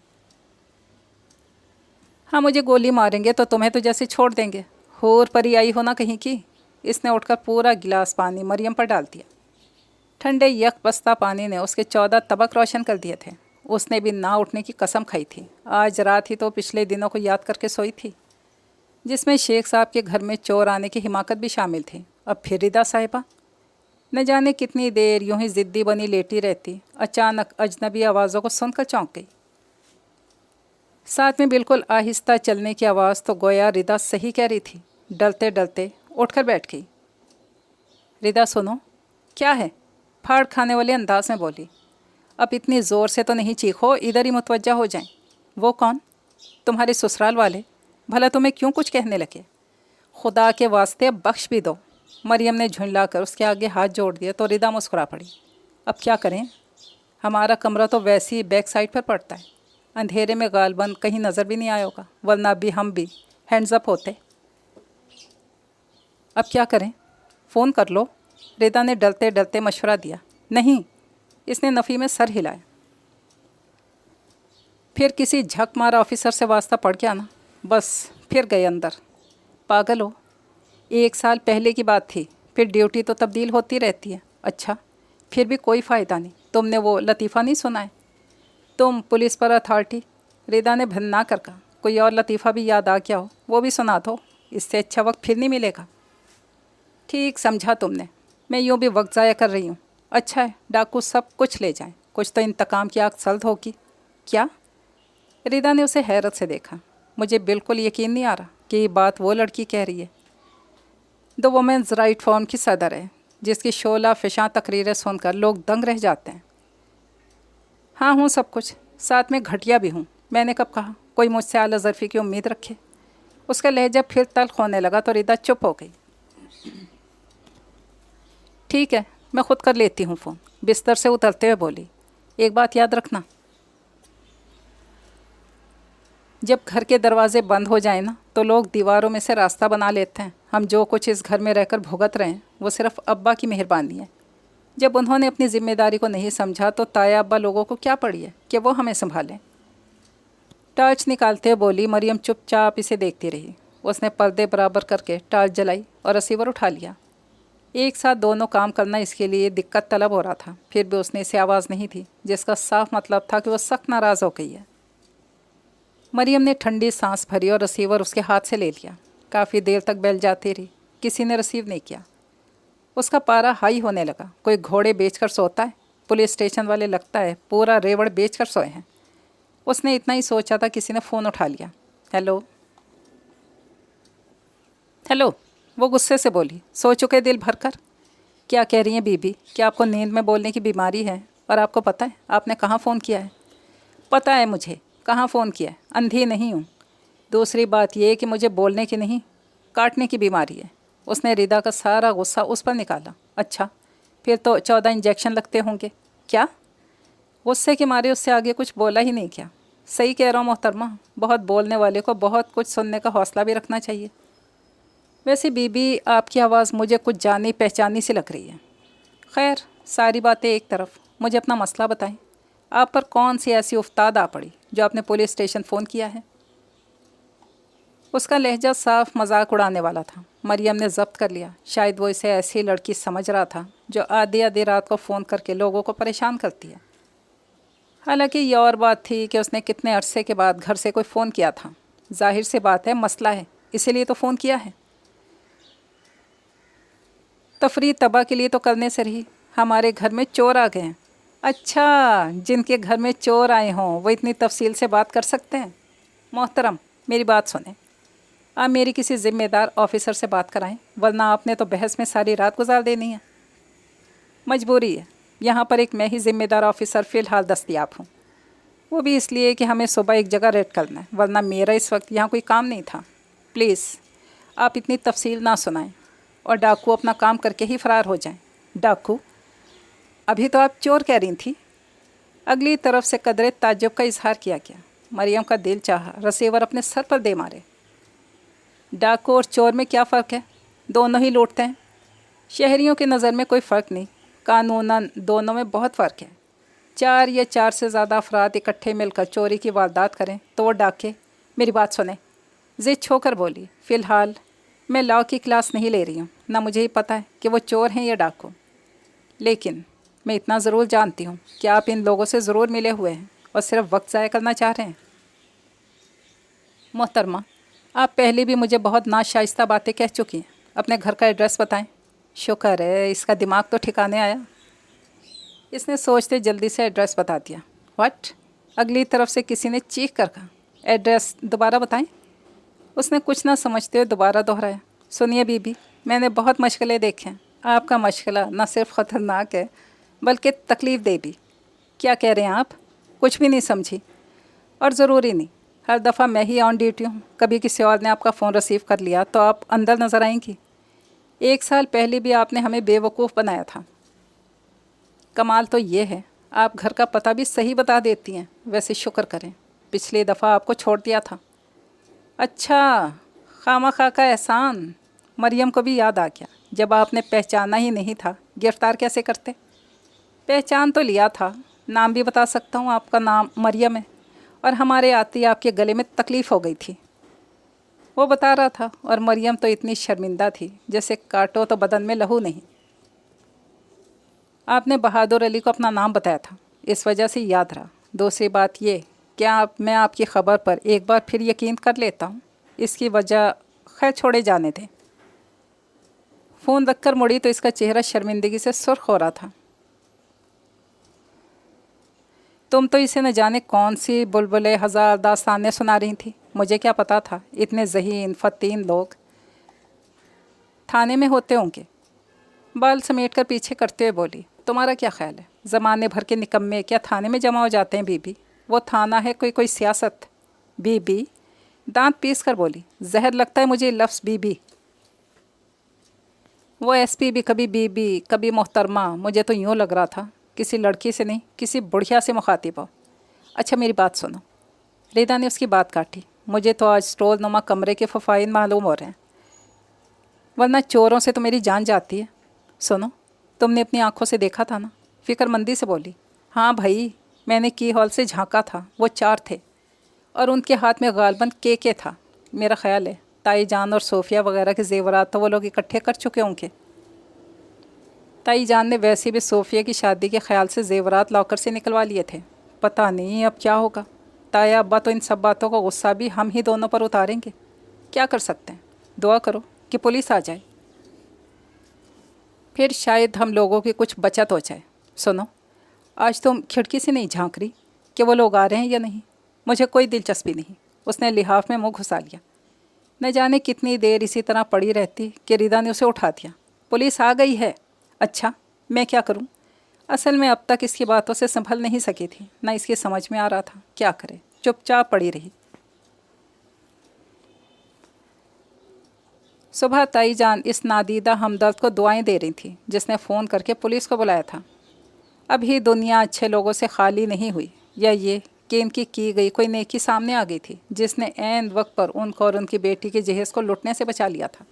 हाँ, मुझे गोली मारेंगे तो तुम्हें तो जैसे छोड़ देंगे, होर परी आई हो ना कहीं की। इसने उठकर पूरा गिलास पानी मरियम पर डाल दिया। ठंडे यक बस्ता पानी ने उसके 14 तबक रोशन कर दिए थे। उसने भी ना उठने की कसम खाई थी। आज रात ही तो पिछले दिनों को याद करके सोई थी, जिसमें शेख साहब के घर में चोर आने की हिमाकत भी शामिल थी। अब फिर रिदा साहिबा न जाने कितनी देर यूं ही ज़िद्दी बनी लेटी रहती। अचानक अजनबी आवाज़ों को सुनकर चौंक गई। साथ में बिल्कुल आहिस्ता चलने की आवाज़ तो गोया रिदा सही कह रही थी। डरते डरते उठकर बैठ गई। रिदा सुनो। क्या है? फाड़ खाने वाले अंदाज में बोली। अब इतनी ज़ोर से तो नहीं चीखो, इधर ही मुतवज्जा हो जाएं। वो कौन? तुम्हारे ससुराल वाले? भला तुम्हें क्यों कुछ कहने लगे? खुदा के वास्ते अब बख्श भी दो। मरियम ने झुंझला कर उसके आगे हाथ जोड़ दिया तो रिदा मुस्कुरा पड़ी। अब क्या करें, हमारा कमरा तो वैसे ही बैक साइड पर पड़ता है, अंधेरे में गालबंद कहीं नज़र भी नहीं आया होगा, वरना भी हम भी हैंड्स अप होते। अब क्या करें, फ़ोन कर लो, रिदा ने डरते डरते मशवरा दिया। नहीं, इसने नफ़ी में सर हिलाया। फिर किसी झक मारा ऑफिसर से वास्ता पड़ गया ना, बस फिर गए अंदर। पागल हो, 1 साल पहले की बात थी, फिर ड्यूटी तो तब्दील होती रहती है। अच्छा, फिर भी कोई फ़ायदा नहीं। तुमने वो लतीफ़ा नहीं सुना है, तुम पुलिस पर अथॉरिटी। रिदा ने भन्ना कर कहा। कोई और लतीफ़ा भी याद आ गया हो, वो भी सुना दो, इससे अच्छा वक्त फिर नहीं मिलेगा। ठीक समझा तुमने, मैं यूँ भी वक्त ज़ाया कर रही हूँ। अच्छा है, डाकू सब कुछ ले जाएं, कुछ तो इंतकाम की आग सल्द होगी। क्या? रिदा ने उसे हैरत से देखा। मुझे बिल्कुल यकीन नहीं आ रहा कि ये बात वो लड़की कह रही है। द वुमेन्स राइट फॉर्म की सदर है, जिसकी शोला फिशां तकरीरें सुनकर लोग दंग रह जाते हैं। हाँ हूँ सब कुछ, साथ में घटिया भी हूँ। मैंने कब कहा कोई मुझसे आला ज़र्फ़ी की उम्मीद रखे। उसका लहजा फिर तल्ख होने लगा तो रिदा चुप हो गई। ठीक है, मैं ख़ुद कर लेती हूँ फ़ोन, बिस्तर से उतरते हुए बोली। एक बात याद रखना, जब घर के दरवाजे बंद हो जाए ना तो लोग दीवारों में से रास्ता बना लेते हैं। हम जो कुछ इस घर में रहकर भुगत रहे हैं वो सिर्फ अब्बा की मेहरबानी है। जब उन्होंने अपनी जिम्मेदारी को नहीं समझा तो ताया अब्बा लोगों को क्या पड़ी है कि वो हमें संभालें। टॉर्च निकालते बोली। मरियम चुपचाप इसे देखती रही। उसने पर्दे बराबर करके टॉर्च जलाई और रिसीवर उठा लिया। एक साथ दोनों काम करना इसके लिए दिक्कत तलब हो रहा था। फिर भी उसने इसे आवाज़ नहीं थी, जिसका साफ मतलब था कि वह सख्त नाराज़ हो गई है। मरियम ने ठंडी सांस भरी और रिसीवर उसके हाथ से ले लिया। काफ़ी देर तक बेल जाती रही, किसी ने रिसीव नहीं किया। उसका पारा हाई होने लगा। कोई घोड़े बेचकर सोता है? पुलिस स्टेशन वाले लगता है पूरा रेवड़ बेचकर सोए हैं। उसने इतना ही सोचा था, किसी ने फ़ोन उठा लिया। हेलो हेलो, वो गुस्से से बोली, सो चुके दिल भर कर। क्या कह रही हैं बीबी? क्या आपको नींद में बोलने की बीमारी है? और आपको पता है आपने कहाँ फ़ोन किया है? पता है मुझे कहाँ फ़ोन किया है, अंधी नहीं हूँ। दूसरी बात यह कि मुझे बोलने की नहीं, काटने की बीमारी है। उसने रिदा का सारा गुस्सा उस पर निकाला। अच्छा, फिर तो 14 इंजेक्शन लगते होंगे। क्या? गुस्से के मारे उससे आगे कुछ बोला ही नहीं। क्या? सही कह रहा हूँ मोहतरमा, बहुत बोलने वाले को बहुत कुछ सुनने का हौसला भी रखना चाहिए। वैसे बीबी, आपकी आवाज़ मुझे कुछ जानी पहचानी सी लग रही है। खैर, सारी बातें एक तरफ, मुझे अपना मसला बताएं। आप पर कौन सी ऐसी उफ्ताद आ पड़ी जो आपने पुलिस स्टेशन फ़ोन किया है? उसका लहजा साफ मजाक उड़ाने वाला था। मरियम ने जब्त कर लिया। शायद वो इसे ऐसी लड़की समझ रहा था जो आधी आधी रात को फ़ोन करके लोगों को परेशान करती है। हालांकि ये और बात थी कि उसने कितने अरसे के बाद घर से कोई फ़ोन किया था। जाहिर सी बात है मसला है, इसीलिए तो फ़ोन किया है। तफरी तबाह के लिए तो करने से रही। हमारे घर में चोर आ गए हैं। अच्छा, जिनके घर में चोर आए हों वो इतनी तफसील से बात कर सकते हैं? मोहतरम, मेरी बात सुने। आप मेरी किसी ज़िम्मेदार ऑफिसर से बात कराएं, वरना आपने तो बहस में सारी रात गुजार देनी है। मजबूरी है, यहाँ पर एक मैं ही ज़िम्मेदार ऑफिसर फ़िलहाल दस्तयाब हूँ। वो भी इसलिए कि हमें सुबह एक जगह रेड करना है, वरना मेरा इस वक्त यहाँ कोई काम नहीं था। प्लीज़ आप इतनी तफसील ना सुनाएं और डाकू अपना काम करके ही फ़रार हो जाएं। डाकू? अभी तो आप चोर कह रही थी। अगली तरफ से कदरे ताज्जुब का इजहार किया गया। मरियम का दिल चाहा रिसीवर अपने सर पर दे मारे। डाकू और चोर में क्या फ़र्क है? दोनों ही लूटते हैं। शहरियों की नज़र में कोई फ़र्क नहीं, कानूनन दोनों में बहुत फ़र्क है। 4 या 4 से ज़्यादा अफराद इकट्ठे मिलकर चोरी की वारदात करें तो वो डाके। मेरी बात सुने, ज़िद छोकर बोली। फ़िलहाल मैं लॉ की क्लास नहीं ले रही हूँ, ना मुझे ही पता है कि वो चोर हैं या डाकू। लेकिन मैं इतना ज़रूर जानती हूँ कि आप इन लोगों से ज़रूर मिले हुए हैं और सिर्फ वक्त ज़ाया करना चाह रहे हैं। मोहतरमा, आप पहले भी मुझे बहुत नाशाइस्ता बातें कह चुकी हैं। अपने घर का एड्रेस बताएं। शुक्र है इसका दिमाग तो ठिकाने आया। इसने सोचते जल्दी से एड्रेस बता दिया। व्हाट? अगली तरफ से किसी ने चीख कर कहा, एड्रेस दोबारा बताएं। उसने कुछ ना समझते हुए दोबारा दोहराया। सुनिए बीबी, मैंने बहुत मशगले देखे हैं। आपका मशगला न सिर्फ ख़तरनाक है बल्कि तकलीफ़ दे भी। क्या कह रहे हैं आप? कुछ भी नहीं समझी। और ज़रूरी नहीं, हर दफ़ा मैं ही ऑन ड्यूटी हूँ, कभी किसी और ने आपका फ़ोन रिसीव कर लिया तो आप अंदर नज़र आएंगी। 1 साल पहले भी आपने हमें बेवकूफ़ बनाया था। कमाल तो ये है, आप घर का पता भी सही बता देती हैं। वैसे शुक्र करें, पिछली दफ़ा आपको छोड़ दिया था। अच्छा, खामा खा का एहसान। मरियम को भी याद आ गया, जब आपने पहचाना ही नहीं था गिरफ़्तार कैसे करते। पहचान तो लिया था, नाम भी बता सकता हूँ, आपका नाम मरियम है और हमारे आते ही आपके गले में तकलीफ़ हो गई थी। वो बता रहा था और मरियम तो इतनी शर्मिंदा थी जैसे काटो तो बदन में लहू नहीं। आपने बहादुर अली को अपना नाम बताया था, इस वजह से याद रहा। दूसरी बात ये, क्या मैं आपकी ख़बर पर एक बार फिर यकीन कर लेता हूँ, इसकी वजह खैर छोड़े जाने थे। फ़ोन रखकर मुड़ी तो इसका चेहरा शर्मिंदगी से सुर्ख हो रहा था। तुम तो इसे न जाने कौन सी बुलबुले हज़ार दास्तानें सुना रही थी। मुझे क्या पता था इतने ज़हीन फ़तीन लोग थाने में होते होंगे। बाल समेट कर पीछे करते हुए बोली, तुम्हारा क्या ख्याल है, ज़माने भर के निकम्मे क्या थाने में जमा हो जाते हैं बीबी? वो थाना है कोई सियासत? बीबी दांत पीस कर बोली, जहर लगता है मुझे लफ्ज़ बीबी। वो एसपी भी कभी बीबी कभी मोहतरमा। मुझे तो यूँ लग रहा था किसी लड़की से नहीं किसी बुढ़िया से मुखातिब हो। अच्छा मेरी बात सुनो। रिदा ने उसकी बात काटी, मुझे तो आज स्टोर नुमा कमरे के फ़फ़ाइन मालूम हो रहे हैं, वरना चोरों से तो मेरी जान जाती है। सुनो, तुमने अपनी आंखों से देखा था ना? फ़िक्रमंदी से बोली। हाँ भाई, मैंने की हॉल से झांका था, वो 4 थे और उनके हाथ में गालबन के था। मेरा ख्याल है ताई जान और सोफिया वगैरह के जेवरात तो वो लोग इकट्ठे कर चुके होंगे। ताई जान ने वैसे भी सोफिया की शादी के ख्याल से जेवरात लॉकर से निकलवा लिए थे। पता नहीं अब क्या होगा। ताया अब्बा तो इन सब बातों का गुस्सा भी हम ही दोनों पर उतारेंगे। क्या कर सकते हैं, दुआ करो कि पुलिस आ जाए, फिर शायद हम लोगों की कुछ बचत हो जाए। सुनो, आज तुम खिड़की से नहीं झांक रही कि वो लोग आ रहे हैं या नहीं? मुझे कोई दिलचस्पी नहीं। उसने लिहाफ में मुँह घुसा लिया। न जाने कितनी देर इसी तरह पड़ी रहती कि रिदा ने उसे उठा दिया। पुलिस आ गई है? अच्छा, मैं क्या करूं? असल में अब तक इसकी बातों से संभल नहीं सकी थी, ना इसकी समझ में आ रहा था क्या करे। चुपचाप पड़ी रही। सुबह ताई जान इस नादीदा हमदर्द को दुआएं दे रही थी जिसने फ़ोन करके पुलिस को बुलाया था। अभी दुनिया अच्छे लोगों से खाली नहीं हुई, या ये कि इनकी की गई कोई नेकी सामने आ गई थी जिसने ऐन वक्त पर उनको और उनकी बेटी के जहेज़ को लुटने से बचा लिया था।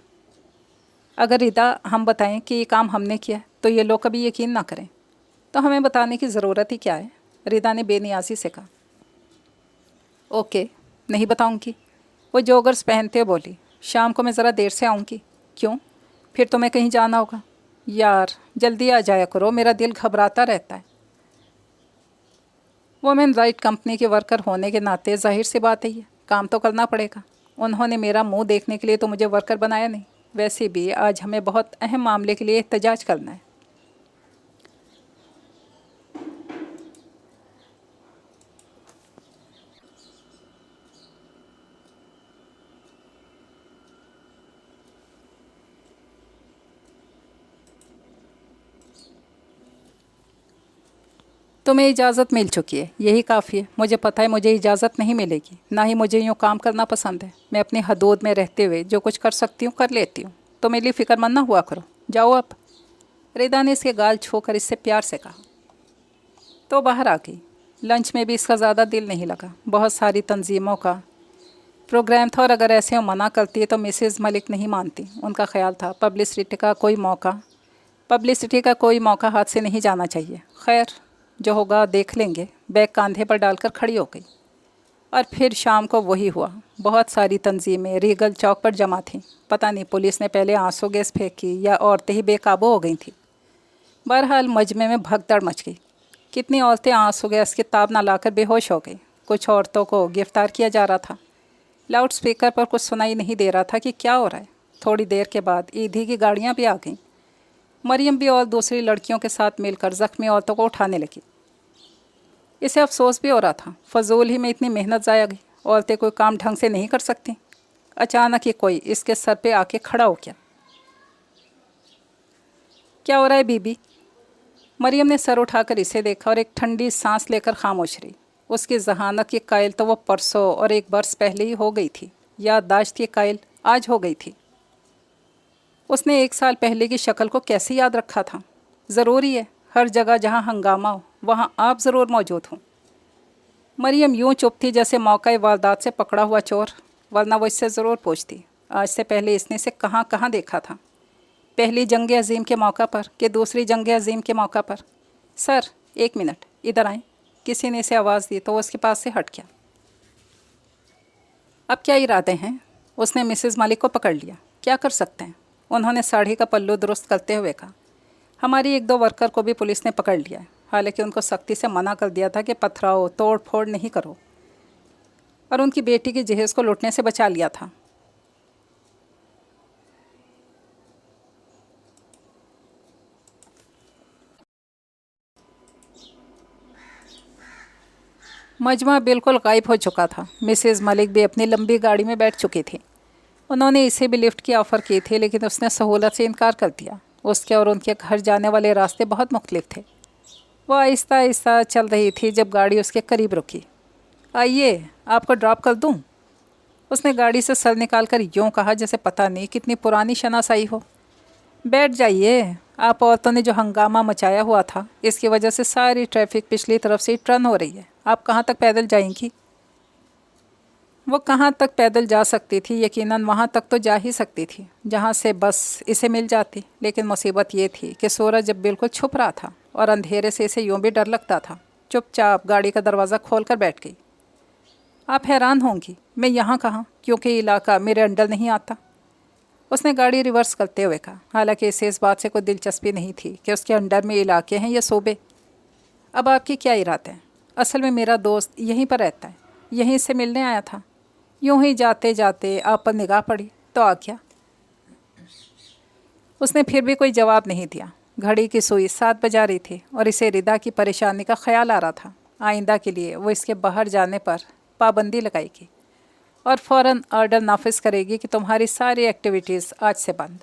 अगर रिदा हम बताएं कि ये काम हमने किया तो ये लोग कभी यकीन ना करें, तो हमें बताने की ज़रूरत ही क्या है? रिदा ने बेनियाजी से कहा। ओके, नहीं बताऊंगी। वो जोगर्स पहनते बोली, शाम को मैं ज़रा देर से आऊँगी। क्यों? फिर तुम्हें कहीं जाना होगा? यार जल्दी आ जाया करो, मेरा दिल घबराता रहता है। वुमेन राइट कंपनी के वर्कर होने के नाते जाहिर सी बात है, ये काम तो करना पड़ेगा। उन्होंने मेरा मुंह देखने के लिए तो मुझे वर्कर बनाया नहीं। वैसे भी आज हमें बहुत अहम मामले के लिए एहतजाज करना है। तुम्हें इजाज़त मिल चुकी है, यही काफ़ी है। मुझे पता है मुझे इजाज़त नहीं मिलेगी, ना ही मुझे यूँ काम करना पसंद है। मैं अपनी हदूद में रहते हुए जो कुछ कर सकती हूँ कर लेती हूँ, तो मेरे लिए फ़िक्रमंद ना हुआ करो। जाओ अब। रिदा ने इसके गाल छूकर इससे प्यार से कहा तो बाहर आ गई। लंच में भी इसका ज़्यादा दिल नहीं लगा। बहुत सारी तंजीमों का प्रोग्राम था और अगर ऐसे मना करती है तो मिसेज़ मलिक नहीं मानती। उनका ख्याल था पब्लिसिटी का कोई मौका हाथ से नहीं जाना चाहिए। खैर जो होगा देख लेंगे। बैग कांधे पर डालकर खड़ी हो गई और फिर शाम को वही हुआ। बहुत सारी तंजीमें रीगल चौक पर जमा थीं। पता नहीं पुलिस ने पहले आंसू गैस फेंकी या औरतें ही बेकाबू हो गई थीं। बहरहाल मजमे में भगदड़ मच गई। कितनी औरतें आंसू गैस की ताब ना लाकर बेहोश हो गई। कुछ औरतों को गिरफ्तार किया जा रहा था। लाउड स्पीकर पर कुछ सुनाई नहीं दे रहा था कि क्या हो रहा है। थोड़ी देर के बाद ईदी की गाड़ियाँ भी आ गईं। मरियम भी और दूसरी लड़कियों के साथ मिलकर ज़ख्मी औरतों को उठाने लगी। इसे अफसोस भी हो रहा था, फजूल ही में इतनी मेहनत ज़ाया गई। औरतें कोई काम ढंग से नहीं कर सकती। अचानक ही कोई इसके सर पे आके खड़ा हो गया। क्या हो रहा है बीबी? मरियम ने सर उठाकर इसे देखा और एक ठंडी सांस लेकर खामोश रही। उसकी जहानत की कायल तो वो परसों और 1 बरस पहले ही हो गई थी, याददाश्त की कायल आज हो गई थी। उसने 1 साल पहले की शक्ल को कैसे याद रखा था? ज़रूरी है हर जगह जहाँ हंगामा हो वहाँ आप ज़रूर मौजूद हों। मरियम यूं चुप थी जैसे मौका वारदात से पकड़ा हुआ चोर, वरना वो इससे ज़रूर पूछती आज से पहले इसने इसे कहाँ कहाँ देखा था। पहली जंग अज़ीम के मौका पर कि दूसरी जंग अज़ीम के मौका पर। सर 1 मिनट इधर आएँ। किसी ने इसे आवाज़ दी तो वो उसके पास से हट गया। अब क्या इरादे हैं? उसने मिसेस मलिक को पकड़ लिया। क्या कर सकते हैं? उन्होंने साड़ी का पल्लू दुरुस्त करते हुए कहा। हमारी 1-2 वर्कर को भी पुलिस ने पकड़ लिया है, हालांकि उनको सख्ती से मना कर दिया था कि पथराओ तोड़ फोड़ नहीं करो, और उनकी बेटी की जहेज़ को लुटने से बचा लिया था। मजमा बिल्कुल गायब हो चुका था। मिसेस मलिक भी अपनी लंबी गाड़ी में बैठ चुकी थी। उन्होंने इसे भी लिफ्ट की ऑफ़र की थी, लेकिन उसने सहूलत से इनकार कर दिया। उसके और उनके घर जाने वाले रास्ते बहुत मुख्तलिफ थे। वह आहिस्ता आहिस्ता चल रही थी जब गाड़ी उसके करीब रुकी। आइए, आपको ड्रॉप कर दूं? उसने गाड़ी से सर निकाल कर यूँ कहा जैसे पता नहीं कितनी पुरानी शनासाई हो। बैठ जाइए। आप औरतों ने जो हंगामा मचाया हुआ था, इसकी वजह से सारी ट्रैफिक पिछली तरफ से टर्न हो रही है। आप कहाँ तक पैदल जाएंगी? वो कहाँ तक पैदल जा सकती थी? यकीनन वहाँ तक तो जा ही सकती थी जहाँ से बस इसे मिल जाती, लेकिन मुसीबत ये थी कि सूरज जब बिल्कुल छुप रहा था और अंधेरे से इसे यूँ भी डर लगता था। चुपचाप गाड़ी का दरवाज़ा खोल कर बैठ गई। आप हैरान होंगी, मैं यहाँ कहाँ, क्योंकि इलाका मेरे अंडर नहीं आता। उसने गाड़ी रिवर्स करते हुए कहा, हालांकि इसे इस बात से कोई दिलचस्पी नहीं थी कि उसके अंडर में इलाके हैं या सूबे। अब आपके क्या इरादे हैं? असल में मेरा दोस्त यहीं पर रहता है, यहीं से मिलने आया था। यूं ही जाते जाते आप पर निगाह पड़ी तो आ गया। उसने फिर भी कोई जवाब नहीं दिया। घड़ी की सुई 7 बजा रही थी और इसे रिदा की परेशानी का ख्याल आ रहा था। आइंदा के लिए वो इसके बाहर जाने पर पाबंदी लगाएगी और फ़ौरन ऑर्डर नाफिज करेगी कि तुम्हारी सारी एक्टिविटीज़ आज से बंद।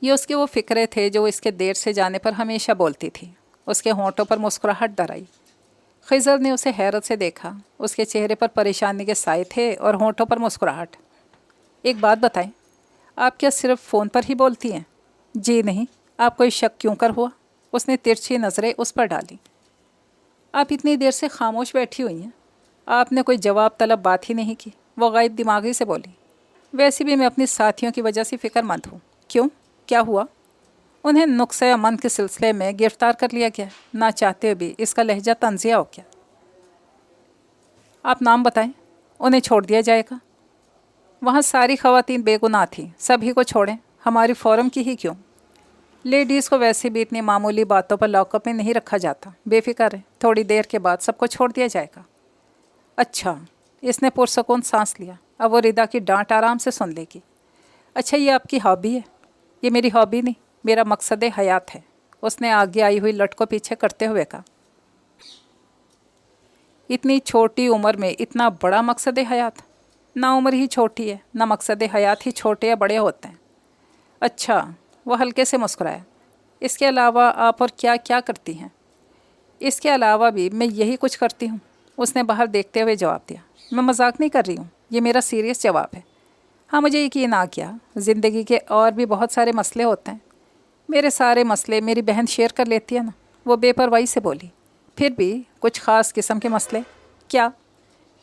ये उसके वो फ़िक्रे थे जो इसके देर से जाने पर हमेशा बोलती थी। उसके होंठों पर मुस्कुराहट दर आई। खिज़र ने उसे हैरत से देखा। उसके चेहरे पर परेशानी के साए थे और होंठों पर मुस्कुराहट। एक बात बताएं, आप क्या सिर्फ फ़ोन पर ही बोलती हैं? जी नहीं। आप कोई शक क्यों कर हुआ? उसने तिरछी नज़रें उस पर डाली। आप इतनी देर से खामोश बैठी हुई हैं। आपने कोई जवाब तलब बात ही नहीं की। वो गायब दिमागी से बोली। वैसे भी मैं अपनी साथियों की वजह से फ़िक्रमंद हूँ। क्यों? क्या हुआ? उन्हें नुक्से अमन के सिलसिले में गिरफ़्तार कर लिया गया। ना चाहते हुए भी इसका लहजा तंज़िया हो गया। आप नाम बताएं, उन्हें छोड़ दिया जाएगा। वहाँ सारी ख़वातीन बेगुनाह थीं, सभी को छोड़ें। हमारी फ़ॉरम की ही क्यों? लेडीज़ को वैसे भी इतनी मामूली बातों पर लॉकअप में नहीं रखा जाता। बेफिक्र है, थोड़ी देर के बाद सबको छोड़ दिया जाएगा। अच्छा, इसने पुरसकून सांस लिया। अब वो रिदा की डांट आराम से सुन लेगी। अच्छा, ये आपकी हॉबी है? ये मेरी हॉबी नहीं, मेरा मकसद हयात है। उसने आगे आई हुई लट को पीछे करते हुए कहा। इतनी छोटी उम्र में इतना बड़ा मकसद हयात? ना उम्र ही छोटी है, ना मकसद हयात ही छोटे या बड़े होते हैं। अच्छा, वह हल्के से मुस्कुराया। इसके अलावा आप और क्या क्या करती हैं? इसके अलावा भी मैं यही कुछ करती हूँ, उसने बाहर देखते हुए जवाब दिया। मैं मजाक नहीं कर रही हूँ, ये मेरा सीरियस जवाब है। हाँ, मुझे यकीन आ गया। ज़िंदगी के और भी बहुत सारे मसले होते हैं। मेरे सारे मसले मेरी बहन शेयर कर लेती है ना। वो बेपरवाही से बोली। फिर भी कुछ ख़ास किस्म के मसले? क्या?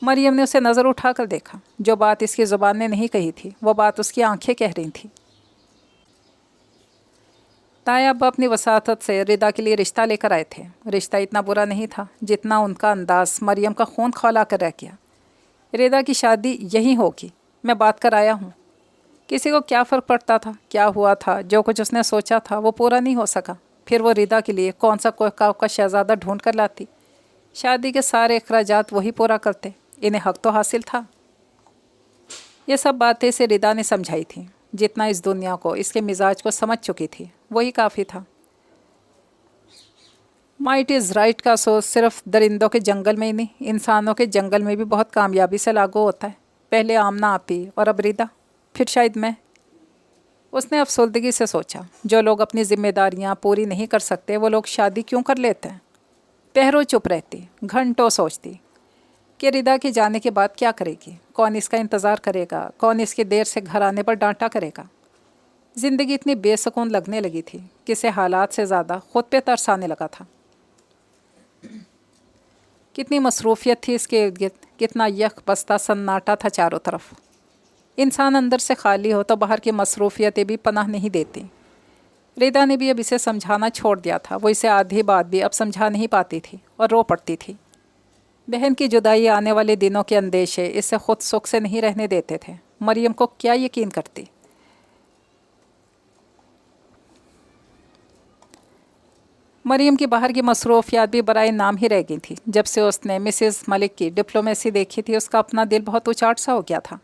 मरियम ने उसे नज़र उठा कर देखा। जो बात इसकी ज़ुबान ने नहीं कही थी, वो बात उसकी आंखें कह रही थी। ताया अब अपनी वसातत से रिदा के लिए रिश्ता लेकर आए थे। रिश्ता इतना बुरा नहीं था जितना उनका अंदाज़ मरियम का खून खौला कर रह गया। रिदा की शादी यहीं होगी, मैं बात कर आया हूँ। किसी को क्या फ़र्क पड़ता था? क्या हुआ था? जो कुछ उसने सोचा था वो पूरा नहीं हो सका। फिर वो रिदा के लिए कौन सा कोका का शहज़ादा ढूंढ कर लाती? शादी के सारे अखराजात वही पूरा करते। इन्हें हक तो हासिल था। ये सब बातें से रिदा ने समझाई थी। जितना इस दुनिया को, इसके मिजाज को समझ चुकी थी, वही काफ़ी था। माइट इज़ राइट का सोच सिर्फ दरिंदों के जंगल में ही नहीं, इंसानों के जंगल में भी बहुत कामयाबी से लागू होता है। पहले आमना आपी और अब रिदा, फिर शायद मैं। उसने अफसुर्दगी से सोचा, जो लोग अपनी जिम्मेदारियां पूरी नहीं कर सकते वो लोग शादी क्यों कर लेते हैं? पहरों चुप रहती, घंटों सोचती कि रिदा के जाने के बाद क्या करेगी, कौन इसका इंतज़ार करेगा, कौन इसके देर से घर आने पर डांटा करेगा। ज़िंदगी इतनी बेसुकून लगने लगी थी कि इसे हालात से ज़्यादा खुद पे तरस आने लगा था। कितनी मसरूफ़ियत थी इसके इर्द गिर्द, कितना यख बस्ता सन्नाटा था चारों तरफ। इंसान अंदर से खाली हो तो बाहर की मसरूफ़ियतें भी पनाह नहीं देती। रिदा ने भी अब इसे समझाना छोड़ दिया था। वो इसे आधी बात भी अब समझा नहीं पाती थी और रो पड़ती थी। बहन की जुदाई आने वाले दिनों के अंदेशे इसे खुद सुख से नहीं रहने देते थे। मरियम को क्या यकीन करती। मरियम की बाहर की मसरूफियात भी बराए नाम ही रह गई थी। जब से उसने मिसेस मलिक की डिप्लोमेसी देखी थी, उसका अपना दिल बहुत उचाट सा हो गया था।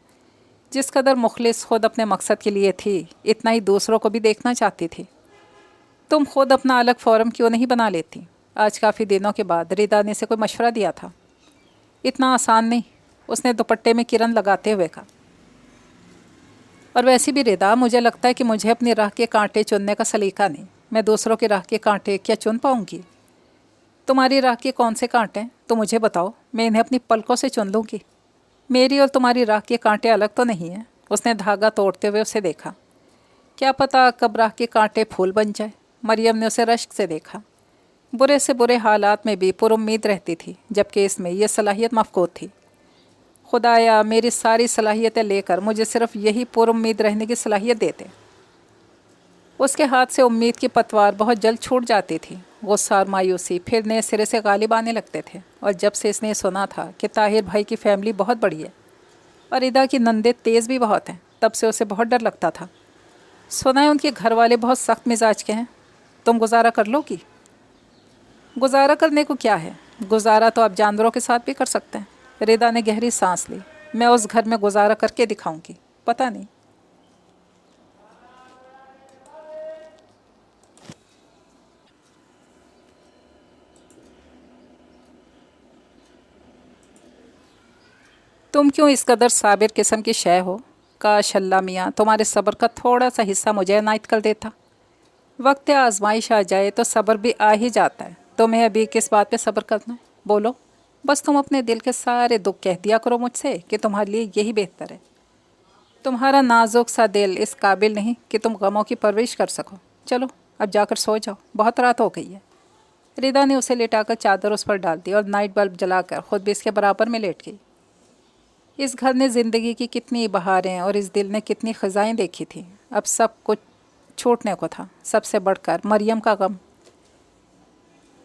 जिस कदर मुखलिस खुद अपने मकसद के लिए थी, इतना ही दूसरों को भी देखना चाहती थी। तुम खुद अपना अलग फोरम क्यों नहीं बना लेती? आज काफ़ी दिनों के बाद रिदा ने से कोई मशवरा दिया था। इतना आसान नहीं, उसने दुपट्टे में किरण लगाते हुए कहा। और वैसे भी रिदा, मुझे लगता है कि मुझे अपनी राह के कांटे चुनने का सलीका नहीं। मैं दूसरों की राह के कांटे क्या चुन पाऊंगी? तुम्हारी राह के कौन से कांटे हैं तो मुझे बताओ, मैं इन्हें अपनी पलकों से चुन लूँगी। मेरी और तुम्हारी राह के कांटे अलग तो नहीं हैं। उसने धागा तोड़ते हुए उसे देखा। क्या पता कब राह के कांटे फूल बन जाए। मरियम ने उसे रश्क से देखा। बुरे से बुरे हालात में भी पुरुम्मीद रहती थी, जबकि इसमें यह सलाहियत मफकूद थी। खुदाया, मेरी सारी सलाहियतें लेकर मुझे सिर्फ यही पुरुम्मीद रहने की सलाहियत देते। उसके हाथ से उम्मीद की पतवार बहुत जल्द छूट जाती थी। गुस्सा और मायूसी फिर नए सिरे से गालिब आने लगते थे। और जब से इसने सुना था कि ताहिर भाई की फैमिली बहुत बड़ी है और इदा की नंदे तेज़ भी बहुत हैं, तब से उसे बहुत डर लगता था। सुना है उनके घर वाले बहुत सख्त मिजाज के हैं। तुम गुजारा कर लोगी? गुजारा करने को क्या है? गुजारा तो आप जानवरों के साथ भी कर सकते हैं। रिदा ने गहरी सांस ली। मैं उस घर में गुजारा करके दिखाऊंगी। पता नहीं। तुम क्यों इस कदर साबिर किस्म की शय हो? काश अल्लाह मियाँ तुम्हारे सब्र का थोड़ा सा हिस्सा मुझे इनायत कर देता। वक्त आजमाइश आ जाए तो सब्र भी आ ही जाता है। तुम्हें अभी किस बात पे सब्र करना है? बोलो। बस तुम अपने दिल के सारे दुख कह दिया करो मुझसे कि तुम्हारे लिए यही बेहतर है। तुम्हारा नाजुक सा दिल इस काबिल नहीं कि तुम गमों की परवरिश कर सको। चलो अब जाकर सो जाओ, बहुत रात हो गई है। रिदा ने उसे लेटाकर चादर उस पर डाल दी और नाइट बल्ब जलाकर खुद भी इसके बराबर में लेट गई। इस घर ने ज़िंदगी की कितनी बहारें और इस दिल ने कितनी ख़ज़ाएँ देखी थी। अब सब कुछ छूटने को था, सबसे बढ़कर मरियम का गम।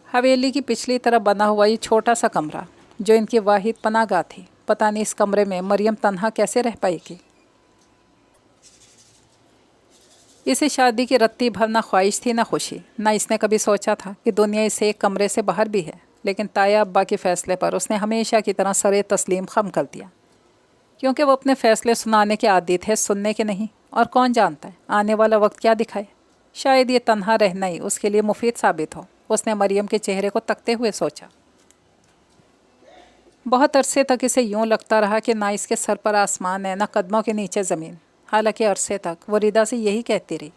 हवेली की पिछली तरफ बना हुआ ये छोटा सा कमरा जो इनकी वाहिद पनाहगाह थी। पता नहीं इस कमरे में मरियम तन्हा कैसे रह पाएगी। इसे शादी की रत्ती भर ना ख्वाहिश थी ना खुशी। ना इसने कभी सोचा था कि दुनिया इसे एक कमरे से बाहर भी है। लेकिन ताया अब्बा के फ़ैसले पर उसने हमेशा की तरह सरे तस्लीम खम कर दिया, क्योंकि वो अपने फ़ैसले सुनाने के आदी थे, सुनने के नहीं। और कौन जानता है आने वाला वक्त क्या दिखाए। शायद ये तन्हा रहना ही उसके लिए मुफीद साबित हो। उसने मरियम के चेहरे को तकते हुए सोचा। बहुत अरसे तक इसे यूँ लगता रहा कि ना इसके सर पर आसमान है, ना कदमों के नीचे ज़मीन। हालांकि अरसे तक वो रिदा से यही कहती रही।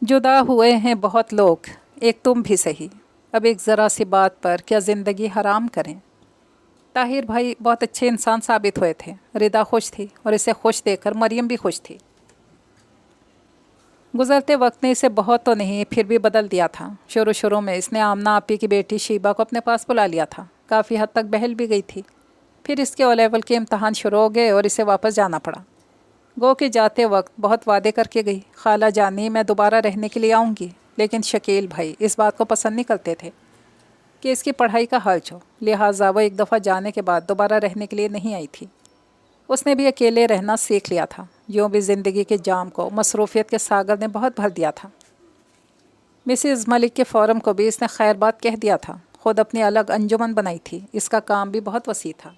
जुदा हुए हैं बहुत लोग, एक तुम भी सही। अब एक ज़रा सी बात पर क्या ज़िंदगी हराम करें। ताहिर भाई बहुत अच्छे इंसान साबित हुए थे। रिदा खुश थी और इसे खुश देखकर मरियम भी खुश थी। गुज़रते वक्त ने इसे बहुत तो नहीं फिर भी बदल दिया था। शुरू में इसने आमना आपी की बेटी शीबा को अपने पास बुला लिया था। काफ़ी हद तक बहल भी गई थी। फिर इसके ओ लेवल के इम्तहान शुरू हो गए और इसे वापस जाना पड़ा। गो के जाते वक्त बहुत वादे करके गई। खाला जानी मैं दोबारा रहने के लिए आऊँगी, लेकिन शकील भाई इस बात को पसंद नहीं करते थे कि इसकी पढ़ाई का हर्ज हो। लिहाजा वो एक दफ़ा जाने के बाद दोबारा रहने के लिए नहीं आई थी। उसने भी अकेले रहना सीख लिया था। यूँ भी ज़िंदगी के जाम को मसरूफ़ियत के सागर ने बहुत भर दिया था। मिसेस मलिक के फ़ोरम को भी इसने खैर बात कह दिया था। ख़ुद अपनी अलग अंजुमन बनाई थी। इसका काम भी बहुत वसी था।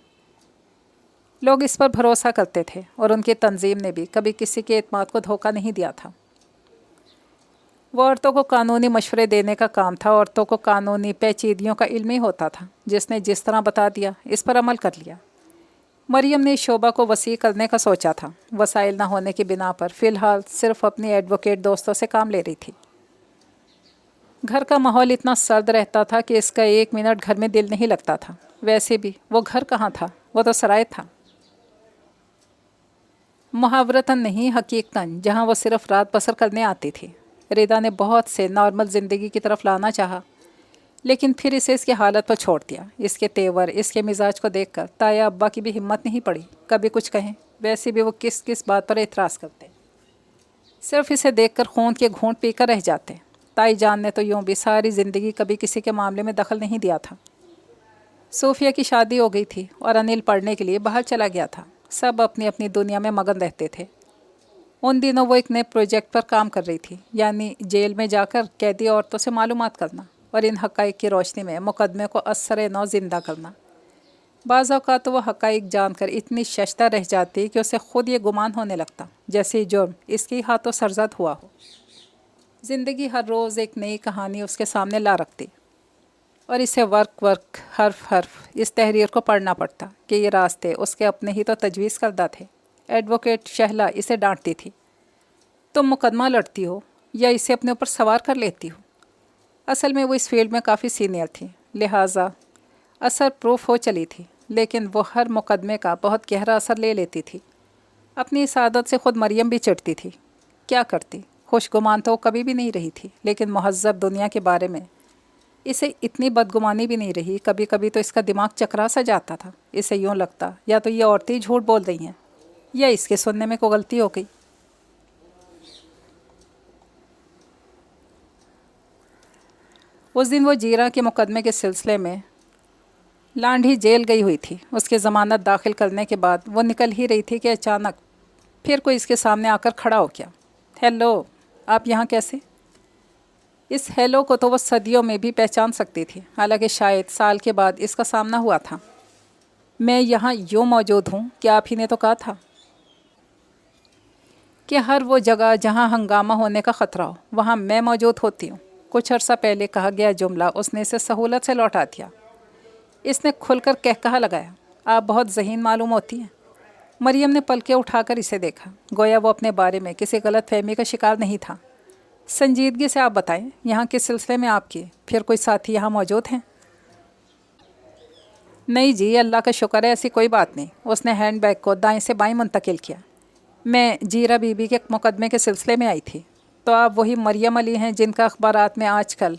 लोग इस पर भरोसा करते थे और उनकी तंजीम ने भी कभी किसी के एतमाद को धोखा नहीं दिया था। वो औरतों को कानूनी मशवरे देने का काम था। औरतों को कानूनी पेचीदगियों का इल्म ही होता था। जिसने जिस तरह बता दिया इस पर अमल कर लिया। मरियम ने इस शोबा को वसी करने का सोचा था। वसाइल ना होने की बिना पर फ़िलहाल सिर्फ अपनी एडवोकेट दोस्तों से काम ले रही थी। घर का माहौल इतना सर्द रहता था कि इसका 1 मिनट घर में दिल नहीं लगता था। वैसे भी वो घर कहाँ था, वो तो सराय था। मुहावरतन नहीं, हकीकतन, जहाँ वो सिर्फ रात बसर करने आती थी। रिदा ने बहुत से नॉर्मल ज़िंदगी की तरफ लाना चाहा, लेकिन फिर इसे इसकी हालत पर छोड़ दिया। इसके तेवर, इसके मिजाज को देखकर ताया अब्बा की भी हिम्मत नहीं पड़ी कभी कुछ कहें। वैसे भी वो किस किस बात पर एतराज़ करते, सिर्फ इसे देखकर खून के घूंट पीकर रह जाते। ताई जान ने तो यूँ भी सारी ज़िंदगी कभी किसी के मामले में दखल नहीं दिया था। सोफिया की शादी हो गई थी और अनिल पढ़ने के लिए बाहर चला गया था। सब अपनी अपनी दुनिया में मगन रहते थे। उन दिनों वो एक नए प्रोजेक्ट पर काम कर रही थी, यानी जेल में जाकर कैदी औरतों से मालूमात करना और इन हक़ाइक़ की रोशनी में मुकदमे को असर नौ ज़िंदा करना। बाज़ औक़ात तो वो हक़ाइक़ जानकर इतनी शशता रह जाती कि उसे ख़ुद ये गुमान होने लगता जैसे जुर्म इसके हाथों सरजद हुआ हो। ज़िंदगी हर रोज़ एक नई कहानी उसके सामने ला रखती और इसे वर्क हर्फ इस तहरीर को पढ़ना पड़ता कि ये रास्ते उसके अपने ही तो तजवीज़ करदा थे। एडवोकेट शहला इसे डांटती थी, तुम मुकदमा लड़ती हो या इसे अपने ऊपर सवार कर लेती हो। असल में वो इस फील्ड में काफ़ी सीनियर थी, लिहाजा असर प्रूफ हो चली थी, लेकिन वो हर मुकदमे का बहुत गहरा असर ले लेती थी। अपनी इस आदत से ख़ुद मरियम भी चिढ़ती थी। क्या करती, खुशगुमान तो वो कभी भी नहीं रही थी, लेकिन महज़्ज़ब दुनिया के बारे में इसे इतनी बदगुमानी भी नहीं रही। कभी कभी तो इसका दिमाग चकरा सा जाता था। इसे यूँ लगता या तो ये औरतें झूठ बोल रही हैं या इसके सुनने में कोई गलती हो गई। उस दिन वो जीरा के मुकदमे के सिलसिले में लांढी जेल गई हुई थी। उसकी ज़मानत दाखिल करने के बाद वो निकल ही रही थी कि अचानक फिर कोई इसके सामने आकर खड़ा हो गया। हेलो, आप यहाँ कैसे? इस हेलो को तो वो सदियों में भी पहचान सकती थी, हालांकि शायद साल के बाद इसका सामना हुआ था। मैं यहाँ यूँ मौजूद हूँ कि आप ही ने तो कहा था कि हर वो जगह जहाँ हंगामा होने का ख़तरा हो वहाँ मैं मौजूद होती हूँ। कुछ अर्सा पहले कहा गया जुमला उसने इसे सहूलत से लौटा दिया। इसने खुलकर कहकहा लगाया, आप बहुत ज़हीन मालूम होती हैं। मरियम ने पलके उठाकर इसे देखा, गोया वो अपने बारे में किसी गलत फहमी का शिकार नहीं था। संजीदगी से आप बताएं, यहाँ किस सिलसिले में आपके फिर कोई साथी यहाँ मौजूद हैं? नहीं जी, अल्लाह का शुक्र है, ऐसी कोई बात नहीं। उसने हैंडबैग को दाएं से बाएं मुंतकिल किया। मैं जीरा बीबी के मुकदमे के सिलसिले में आई थी। तो आप वही मरियम अली हैं जिनका अखबारात में आजकल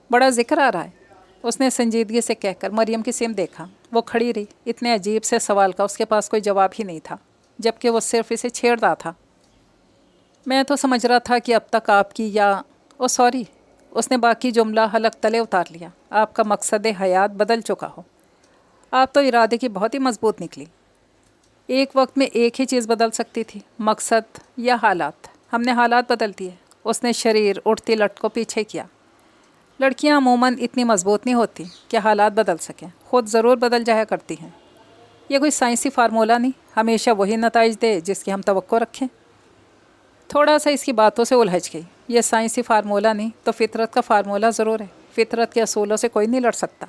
बड़ा जिक्र आ रहा है? उसने संजीदगी से कहकर मरियम की सिम देखा। वो खड़ी रही। इतने अजीब से सवाल का उसके पास कोई जवाब ही नहीं था, जबकि वो सिर्फ इसे छेड़ रहा था। मैं तो समझ रहा था कि अब तक आपकी या ओ सॉरी, उसने बाकी जुमला हलक तले उतार लिया, आपका मकसद हयात बदल चुका हो। आप तो इरादे की बहुत ही मजबूत निकली। एक वक्त में एक ही चीज़ बदल सकती थी, मकसद या हालात। हमने हालात बदल दिए। उसने शरीर उठती लट को पीछे किया। लड़कियां अमूमन इतनी मजबूत नहीं होती कि हालात बदल सकें, ख़ुद ज़रूर बदल जाया करती हैं। यह कोई साइंसी फार्मूला नहीं, हमेशा वही नताइज दे जिसकी हम तवक्को रखें। थोड़ा सा इसकी बातों से उलझ गई। यह साइंसी फार्मूला नहीं तो फितरत का फार्मूला ज़रूर है। फितरत के असूलों से कोई नहीं लड़ सकता।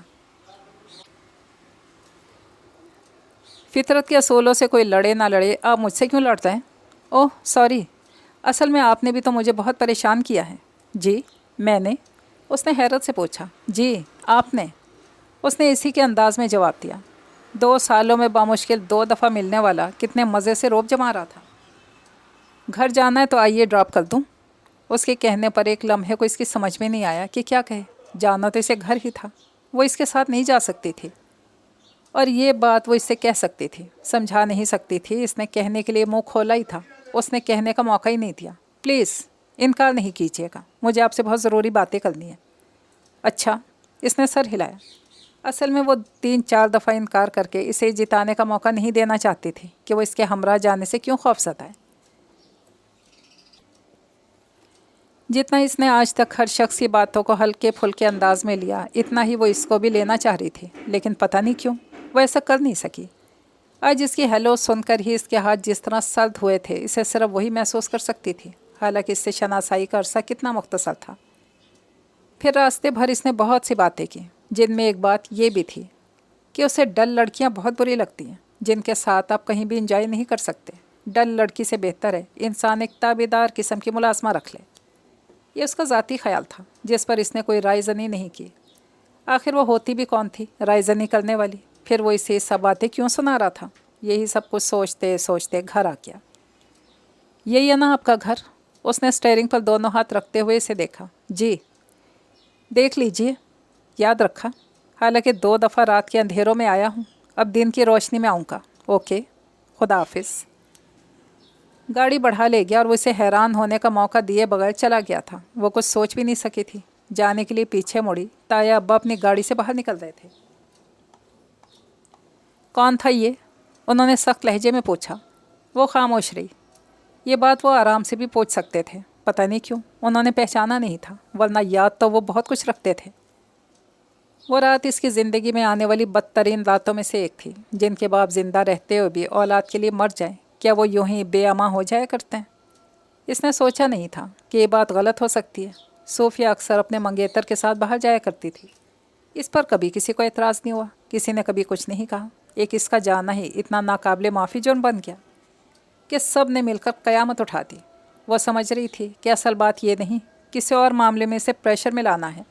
फितरत के असूलों से कोई लड़े ना लड़े, आप मुझसे क्यों लड़ते हैं? ओह सॉरी, असल में आपने भी तो मुझे बहुत परेशान किया है। जी मैंने? उसने हैरत से पूछा। जी आपने, उसने इसी के अंदाज में जवाब दिया। 2 सालों में बामुश्किल 2 दफ़ा मिलने वाला कितने मज़े से रोब जमा रहा था। घर जाना है तो आइए ड्रॉप कर दूं? उसके कहने पर एक लम्हे को इसकी समझ में नहीं आया कि क्या कहे। जाना तो इसे घर ही था, वो इसके साथ नहीं जा सकती थी, और ये बात वो इससे कह सकती थी, समझा नहीं सकती थी। इसने कहने के लिए मुंह खोला ही था, उसने कहने का मौका ही नहीं दिया। प्लीज़ इनकार नहीं कीजिएगा, मुझे आपसे बहुत ज़रूरी बातें करनी है। अच्छा, इसने सर हिलाया। असल में वो 3-4 दफ़ा इनकार करके इसे जिताने का मौका नहीं देना चाहती थी कि वो इसके हमरा जाने से क्यों खौफज़दा है। जितना इसने आज तक हर शख्स की बातों को हल्के फुल्के अंदाज में लिया, इतना ही वो इसको भी लेना चाह रही थी, लेकिन पता नहीं क्यों वो ऐसा कर नहीं सकी। आज इसकी हेलो सुनकर ही इसके हाथ जिस तरह सर्द हुए थे, इसे सिर्फ वही महसूस कर सकती थी। हालांकि इससे शनासाई का अरसा कितना मुख्तसर था। फिर रास्ते भर इसने बहुत सी बातें की, जिनमें एक बात ये भी थी कि उसे डल लड़कियां बहुत बुरी लगती हैं, जिनके साथ आप कहीं भी इंजॉय नहीं कर सकते। डल लड़की से बेहतर है इंसान एक ताबेदार किस्म की मुलाजमा रख ले। ये उसका ज़ाती ख्याल था जिस पर इसने कोई रायज़नी नहीं की। आखिर वो होती भी कौन थी रायज़नी करने वाली? फिर वो इसे सब बातें क्यों सुना रहा था? यही सब कुछ सोचते सोचते घर आ गया। यही है ना आपका घर? उसने स्टीयरिंग पर दोनों हाथ रखते हुए इसे देखा। जी। देख लीजिए, याद रखा। हालांकि 2 दफ़ा रात के अंधेरों में आया हूँ, अब दिन की रोशनी में आऊँगा। ओके, खुदा हाफिज़। गाड़ी बढ़ा ले गया और वो इसे हैरान होने का मौका दिए बगैर चला गया था। वो कुछ सोच भी नहीं सकी थी। जाने के लिए पीछे मुड़ी। ताया अब्बा अपनी गाड़ी से बाहर निकल रहे थे। कौन था ये? उन्होंने सख्त लहजे में पूछा। वो खामोश रही। ये बात वो आराम से भी पूछ सकते थे, पता नहीं क्यों उन्होंने पहचाना नहीं था, वरना याद तो वो बहुत कुछ रखते थे। वो रात इसकी ज़िंदगी में आने वाली बदतरीन रातों में से एक थी। जिनके बाप जिंदा रहते हुए भी औलाद के लिए मर जाएं, क्या वो यूं ही बेअमा हो जाया करते हैं? इसने सोचा नहीं था कि ये बात गलत हो सकती है। सोफिया अक्सर अपने मंगेतर के साथ बाहर जाया करती थी। इस पर कभी किसी को एतराज़ नहीं हुआ, किसी ने कभी कुछ नहीं कहा। एक इसका जाना ही इतना नाकाबिले माफ़ी जुर्म बन गया कि सब ने मिलकर क़यामत उठा दी। वो समझ रही थी कि असल बात ये नहीं, किसी और मामले में इसे प्रेशर में लाना है,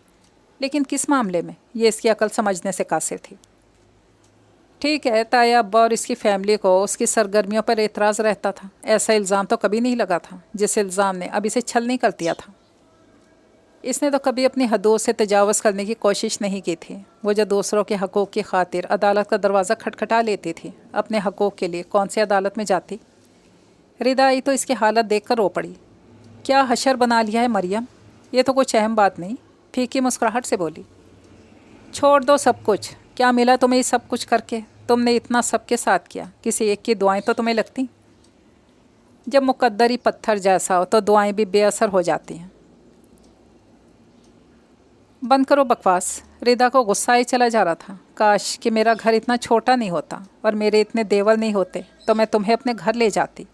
लेकिन किस मामले में, ये इसकी अकल समझने से कासिर थी। ठीक है, ताया अब्बा और इसकी फैमिली को उसकी सरगर्मियों पर एतराज़ रहता था। ऐसा इल्ज़ाम तो कभी नहीं लगा था जिस इल्ज़ाम ने अब इसे छल नहीं कर दिया था। इसने तो कभी अपनी हदों से तजावज़ करने की कोशिश नहीं की थी। वो जो दूसरों के हक़ूक़ की खातिर अदालत का दरवाज़ा खटखटा लेती थी, अपने हक़ूक़ के लिए कौन सी अदालत में जाती? रिदा आई तो इसकी हालत देखकर रो पड़ी। क्या हशर बना लिया है मरियम? ये तो कुछ अहम बात नहीं, फीकी मुस्कुराहट से बोली। छोड़ दो सब कुछ। क्या मिला तुम्हें ये सब कुछ करके? तुमने इतना सबके साथ किया, किसी एक की दुआएं तो तुम्हें लगती? जब मुकद्दर ही पत्थर जैसा हो तो दुआएं भी बेअसर हो जाती हैं। बंद करो बकवास। रिदा को गुस्सा ही चला जा रहा था। काश कि मेरा घर इतना छोटा नहीं होता और मेरे इतने देवर नहीं होते तो मैं तुम्हें अपने घर ले जाती,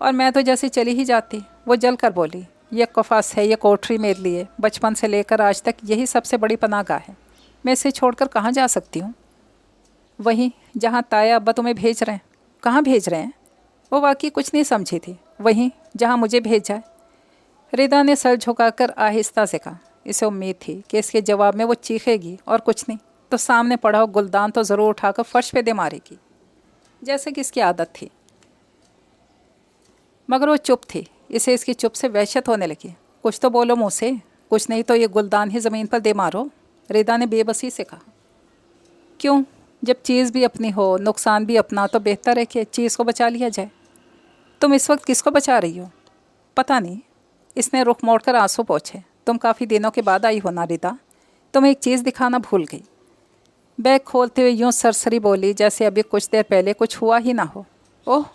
और मैं तो जैसे चली ही जाती। वो जल कर बोली, ये कफास है, ये कोठरी मेरे लिए बचपन से लेकर आज तक यही सबसे बड़ी पनाहगाह है। मैं इसे छोड़कर कहाँ जा सकती हूँ? वहीं जहाँ ताया अब्बा तुम्हें भेज रहे हैं। कहाँ भेज रहे हैं? वो वाकई कुछ नहीं समझी थी। वहीं जहाँ मुझे भेजा है। रिदा ने सर झुकाकर आहिस्ता से कहा। इसे उम्मीद थी कि इसके जवाब में वो चीखेगी और कुछ नहीं तो सामने पड़ा हो गुलदान तो ज़रूर उठाकर फर्श पे दे मारेगी, जैसे कि इसकी आदत थी। मगर वो चुप थी। इसे इसकी चुप से वहशत होने लगी। कुछ तो बोलो मुँह से, कुछ नहीं तो ये गुलदान ही ज़मीन पर दे मारो। रिदा ने बेबसी से कहा। क्यों? जब चीज़ भी अपनी हो, नुकसान भी अपना, तो बेहतर है कि चीज़ को बचा लिया जाए। तुम इस वक्त किसको बचा रही हो? पता नहीं। इसने रुख मोड़कर आंसू पोंछे। तुम काफ़ी दिनों के बाद आई हो ना रिदा? तुम एक चीज़ दिखाना भूल गई। बैग खोलते हुए यूँ सरसरी बोली जैसे अभी कुछ देर पहले कुछ हुआ ही ना हो। ओह!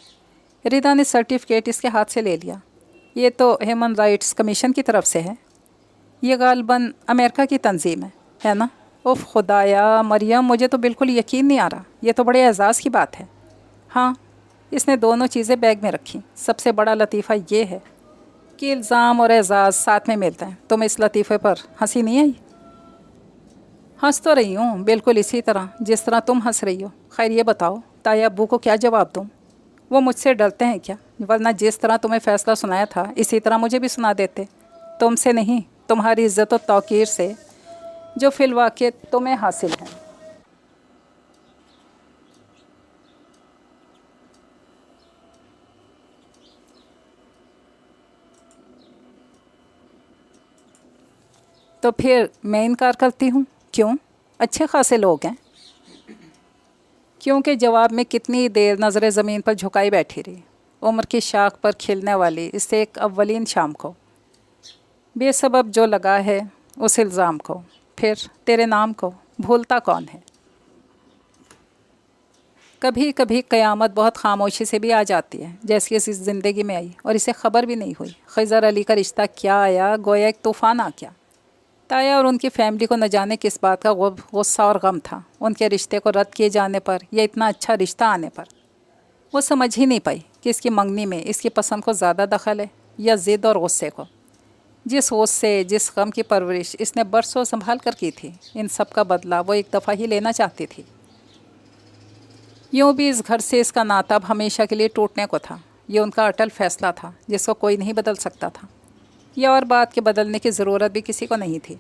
रिदा ने सर्टिफिकेट इसके हाथ से ले लिया। ये तो ह्यूमन राइट्स कमीशन की तरफ से है। ये गालबन अमेरिका की तंजीम है ना? उफ़ खुदाया मरियम, मुझे तो बिल्कुल यकीन नहीं आ रहा। ये तो बड़े एजाज़ की बात है। हाँ, इसने दोनों चीज़ें बैग में रखी। सबसे बड़ा लतीफ़ा ये है कि इल्ज़ाम और एजाज़ साथ में मिलते हैं। तुम्हें इस लतीफ़े पर हंसी नहीं आई? हंस तो रही हूँ, बिल्कुल इसी तरह जिस तरह तुम हंस रही हो। खैर ये बताओ, ताया अब्बू को क्या जवाब दूँ? वो मुझसे डरते हैं क्या? वरना जिस तरह तुम्हें फ़ैसला सुनाया था इसी तरह मुझे भी सुना देते। तुमसे नहीं, तुम्हारी इज़्ज़त और तौक़ीर से जो फ़िलवाक़े तुम्हें हासिल है। तो फिर मैं इनकार करती हूँ। क्यों? अच्छे खासे लोग हैं। क्योंकि जवाब में कितनी देर नज़रें ज़मीन पर झुकाई बैठी रही। उम्र की शाख पर खिलने वाली इससे एक अव्वलीन शाम को बेसबब जो लगा है उस इल्ज़ाम को, फिर तेरे नाम को भूलता कौन है? कभी कभी क़यामत बहुत खामोशी से भी आ जाती है, जैसी इस ज़िंदगी में आई और इसे ख़बर भी नहीं हुई। खिज़र अली का रिश्ता क्या आया, गोया एक तूफ़ान आ गया। ताया और उनकी फैमिली को न जाने किस बात का गुस्सा और गम था, उनके रिश्ते को रद्द किए जाने पर या इतना अच्छा रिश्ता आने पर। वो समझ ही नहीं पाई कि इसकी मंगनी में इसकी पसंद को ज़्यादा दखल है या ज़िद और गुस्से को। जिस गुस्से, जिस गम की परवरिश इसने बरसों संभाल कर की थी, इन सब का बदला वो एक दफ़ा ही लेना चाहती थी। यूँ भी इस घर से इसका नाता अब हमेशा के लिए टूटने को था। ये उनका अटल फैसला था जिसको कोई नहीं बदल सकता था। یہ اور بات کے بدلنے کی ضرورت بھی کسی کو نہیں تھی۔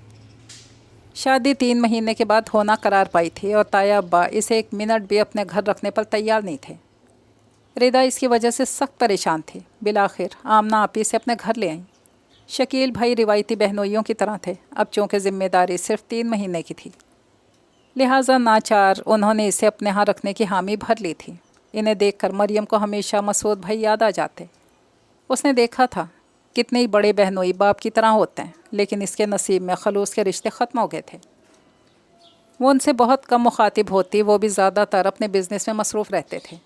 شادی 3 مہینے کے بعد ہونا قرار پائی تھی اور تایا ابا اسے 1 منٹ بھی اپنے گھر رکھنے پر تیار نہیں تھے۔ ردا اس کی وجہ سے سخت پریشان تھی۔ بالآخر آمنہ آپی سے اپنے گھر لے آئیں۔ شکیل بھائی روایتی بہنوئیوں کی طرح تھے، اب چونکہ ذمہ داری صرف 3 مہینے کی تھی، لہٰذا ناچار انہوں نے اسے اپنے ہاں رکھنے کی حامی بھر لی تھی۔ انہیں دیکھ کر مریم کو ہمیشہ مسعود بھائی یاد آ جاتے۔ اس نے دیکھا تھا کتنے ہی بڑے بہنوئی باپ کی طرح ہوتے ہیں، لیکن اس کے نصیب میں خلوص کے رشتے ختم ہو گئے تھے۔ وہ ان سے بہت کم مخاطب ہوتی، وہ بھی زیادہ تر اپنے بزنس میں مصروف رہتے تھے۔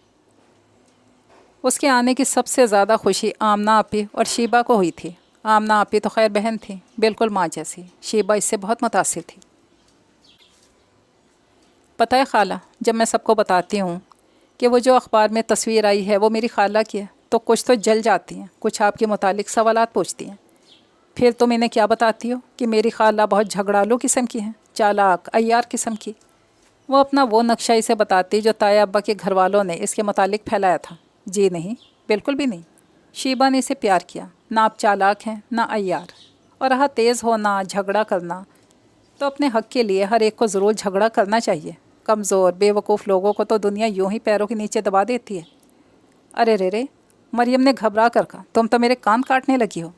اس کے آنے کی سب سے زیادہ خوشی آمنہ آپی اور شیبہ کو ہوئی تھی۔ آمنہ آپی تو خیر بہن تھی، بالکل ماں جیسی۔ شیبہ اس سے بہت متاثر تھی۔ پتہ ہے خالہ، جب میں سب کو بتاتی ہوں کہ وہ جو اخبار میں تصویر آئی ہے وہ میری خالہ کی ہے، تو کچھ تو جل جاتی ہیں، کچھ آپ کے متعلق سوالات پوچھتی ہیں۔ پھر تم انہیں کیا بتاتی ہو کہ میری خالہ بہت جھگڑالو قسم کی ہیں، چالاک عیار قسم کی۔ وہ اپنا وہ نقشہ اسے بتاتی جو تایا ابا کے گھر والوں نے اس کے متعلق پھیلایا تھا۔ جی نہیں، بالکل بھی نہیں۔ شیبہ نے اسے پیار کیا، نہ آپ چالاک ہیں نہ عیار، اور رہا تیز ہونا، جھگڑا کرنا، تو اپنے حق کے لیے ہر ایک کو ضرور جھگڑا کرنا چاہیے۔ کمزور بے وقوف لوگوں کو تو دنیا یوں ہی پیروں کے نیچے دبا دیتی ہے۔ ارے رے، مریم نے گھبرا کر کہا، تم تو میرے کان کاٹنے لگی ہو۔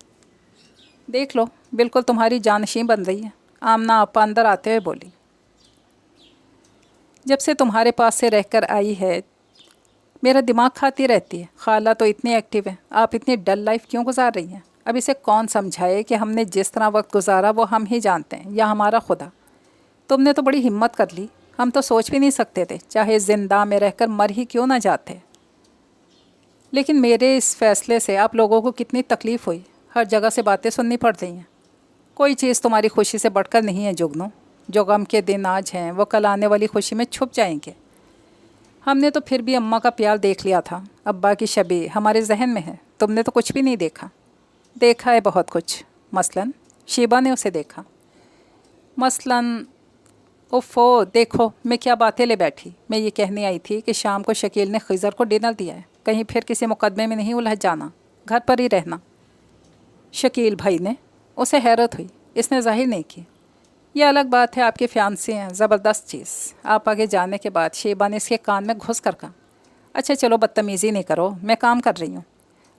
دیکھ لو، بالکل تمہاری جانشین بن رہی ہے، آمنہ آپا اندر آتے ہوئے بولی۔ جب سے تمہارے پاس سے رہ کر آئی ہے میرا دماغ کھاتی رہتی ہے۔ خالہ تو اتنی ایکٹیو ہے، آپ اتنی ڈل لائف کیوں گزار رہی ہیں؟ اب اسے کون سمجھائے کہ ہم نے جس طرح وقت گزارا وہ ہم ہی جانتے ہیں، یا ہمارا خدا۔ تم نے تو بڑی ہمت کر لی، ہم تو سوچ بھی نہیں سکتے تھے، چاہے زندہ میں رہ کر مر ہی کیوں نہ جاتے۔ لیکن میرے اس فیصلے سے آپ لوگوں کو کتنی تکلیف ہوئی، ہر جگہ سے باتیں سننی پڑ رہی ہیں۔ کوئی چیز تمہاری خوشی سے بڑھ کر نہیں ہے جگنو۔ جو غم کے دن آج ہیں وہ کل آنے والی خوشی میں چھپ جائیں گے۔ ہم نے تو پھر بھی اماں کا پیار دیکھ لیا تھا، ابا کی شبیہ ہمارے ذہن میں ہے، تم نے تو کچھ بھی نہیں دیکھا۔ دیکھا ہے بہت کچھ، مثلاً شیبہ نے اسے دیکھا۔ مثلاً اوفو، دیکھو میں کیا باتیں لے بیٹھی۔ میں یہ کہنے آئی تھی کہ شام کو شکیل نے خضر کو ڈنر دیا ہے، کہیں پھر کسی مقدمے میں نہیں الجھ جانا، گھر پر ہی رہنا۔ شکیل بھائی نے؟ اسے حیرت ہوئی، اس نے ظاہر نہیں کی۔ یہ الگ بات ہے، آپ کے فیانسی ہیں، زبردست چیز۔ آپ آگے جانے کے بعد شیبہ نے اس کے کان میں گھس کر کہا، اچھا چلو بدتمیزی نہیں کرو، میں کام کر رہی ہوں۔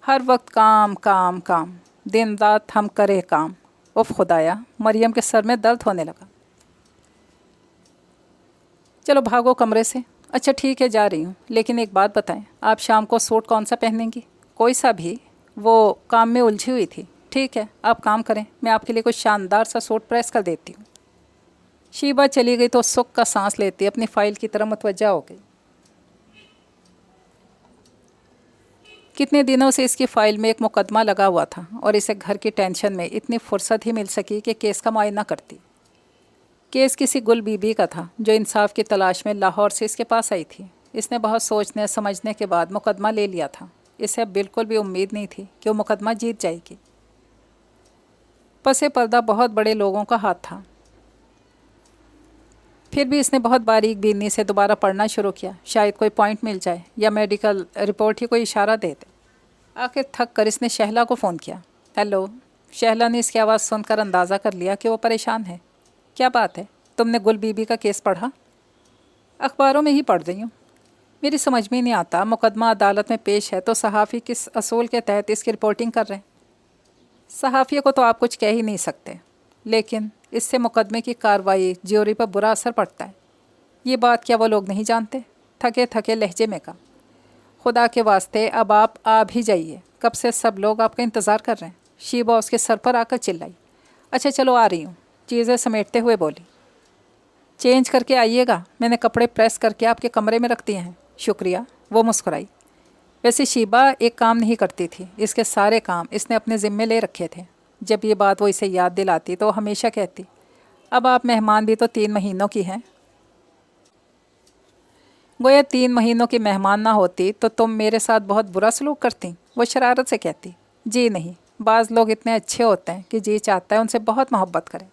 ہر وقت کام کام کام، دن رات ہم کرے کام۔ اف خدایا، مریم کے سر میں درد ہونے لگا۔ چلو بھاگو کمرے سے۔ اچھا ٹھیک ہے، جا رہی ہوں، لیکن ایک بات بتائیں، آپ شام کو سوٹ کون سا پہنیں گی؟ کوئی سا بھی۔ وہ کام میں الجھی ہوئی تھی۔ ٹھیک ہے، آپ کام کریں، میں آپ کے لیے کوئی شاندار سا سوٹ پریس کر دیتی ہوں۔ شیبہ چلی گئی تو سکھ کا سانس لیتی اپنی فائل کی طرف متوجہ ہو گئی۔ کتنے دنوں سے اس کی فائل میں ایک مقدمہ لگا ہوا تھا، اور اسے گھر کی ٹینشن میں اتنی فرصت ہی مل سکی کہ کیس کا معائنہ کرتی۔ کیس کسی گل بی بی کا تھا جو انصاف کی تلاش میں لاہور سے اس کے پاس آئی تھی۔ اس نے بہت سوچنے سمجھنے کے بعد مقدمہ لے لیا تھا۔ اسے بالکل بھی امید نہیں تھی کہ وہ مقدمہ جیت جائے گی۔ پس پردہ بہت بڑے لوگوں کا ہاتھ تھا۔ پھر بھی اس نے بہت باریک بینی سے دوبارہ پڑھنا شروع کیا، شاید کوئی پوائنٹ مل جائے یا میڈیکل رپورٹ ہی کوئی اشارہ دے دے۔ آخر تھک کر اس نے شہلا کو فون کیا۔ ہیلو۔ شہلا نے اس کی آواز سن کر اندازہ کر لیا کہ وہ پریشان ہے۔ کیا بات ہے؟ تم نے گل بی بی کا کیس پڑھا؟ اخباروں میں ہی پڑھ رہی ہوں۔ میری سمجھ میں نہیں آتا، مقدمہ عدالت میں پیش ہے تو صحافی کس اصول کے تحت اس کی رپورٹنگ کر رہے ہیں؟ صحافی کو تو آپ کچھ کہہ ہی نہیں سکتے، لیکن اس سے مقدمے کی کارروائی جیوری پر برا اثر پڑتا ہے۔ یہ بات کیا وہ لوگ نہیں جانتے؟ تھکے تھکے لہجے میں کہا، خدا کے واسطے اب آپ آ بھی جائیے، کب سے سب لوگ آپ کا انتظار کر رہے ہیں۔ شیبہ اس کے سر پر آ کر چلائی۔ اچھا چلو آ رہی ہوں، چیزیں سمیٹتے ہوئے بولی۔ چینج کر کے آئیے گا، میں نے کپڑے پریس کر کے آپ کے کمرے میں رکھ دیے ہیں۔ شکریہ، وہ مسکرائی۔ ویسے شیبہ ایک کام نہیں کرتی تھی، اس کے سارے کام اس نے اپنے ذمے لے رکھے تھے۔ جب یہ بات وہ اسے یاد دلاتی تو وہ ہمیشہ کہتی، اب آپ مہمان بھی تو 3 مہینوں کی ہیں۔ گویا 3 مہینوں کی مہمان نہ ہوتی تو تم میرے ساتھ بہت برا سلوک کرتی، وہ شرارت سے کہتی۔ جی نہیں، بعض لوگ اتنے اچھے ہوتے ہیں کہ جی چاہتا ہے ان سے بہت محبت کریں،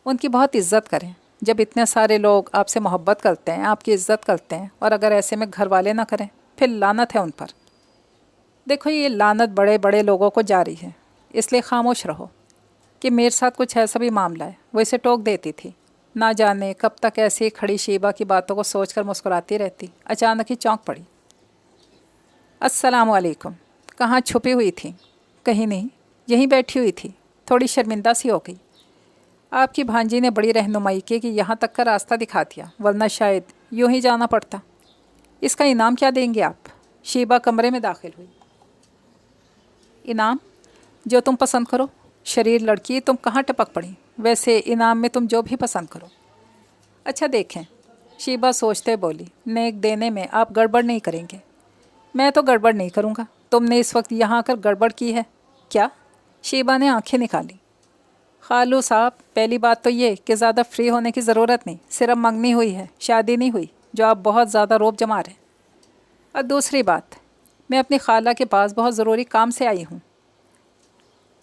ان کی بہت عزت کریں۔ جب اتنے سارے لوگ آپ سے محبت کرتے ہیں، آپ کی عزت کرتے ہیں، اور اگر ایسے میں گھر والے نہ کریں، پھر لعنت ہے ان پر۔ دیکھو یہ لعنت بڑے بڑے لوگوں کو جاری ہے، اس لیے خاموش رہو کہ میرے ساتھ کچھ ایسا بھی معاملہ ہے۔ وہ اسے ٹوک دیتی تھی۔ نہ جانے کب تک ایسی کھڑی شیبہ کی باتوں کو سوچ کر مسکراتی رہتی۔ اچانک ہی چونک پڑی۔ السلام علیکم۔ کہاں چھپی ہوئی تھی؟ کہیں نہیں، یہیں بیٹھی ہوئی تھی۔ تھوڑی شرمندہ سی ہو گئی۔ آپ کی بھانجی نے بڑی رہنمائی کی کہ یہاں تک کا راستہ دکھا دیا، ورنہ شاید یوں ہی جانا پڑتا۔ اس کا انعام کیا دیں گے آپ؟ شیبہ کمرے میں داخل ہوئی۔ انعام؟ جو تم پسند کرو۔ شریر لڑکی، تم کہاں ٹپک پڑی؟ ویسے انعام میں تم جو بھی پسند کرو۔ اچھا دیکھیں، شیبہ سوچتے بولی، نیک دینے میں آپ گڑبڑ نہیں کریں گے۔ میں تو گڑبڑ نہیں کروں گا۔ تم نے اس وقت یہاں آ کر گڑبڑ کی ہے کیا؟ شیبہ نے آنکھیں نکالی۔ خالو صاحب، پہلی بات تو یہ کہ زیادہ فری ہونے کی ضرورت نہیں، صرف منگنی ہوئی ہے، شادی نہیں ہوئی، جو آپ بہت زیادہ روب جما رہے ہیں۔ اور دوسری بات، میں اپنی خالہ کے پاس بہت ضروری کام سے آئی ہوں۔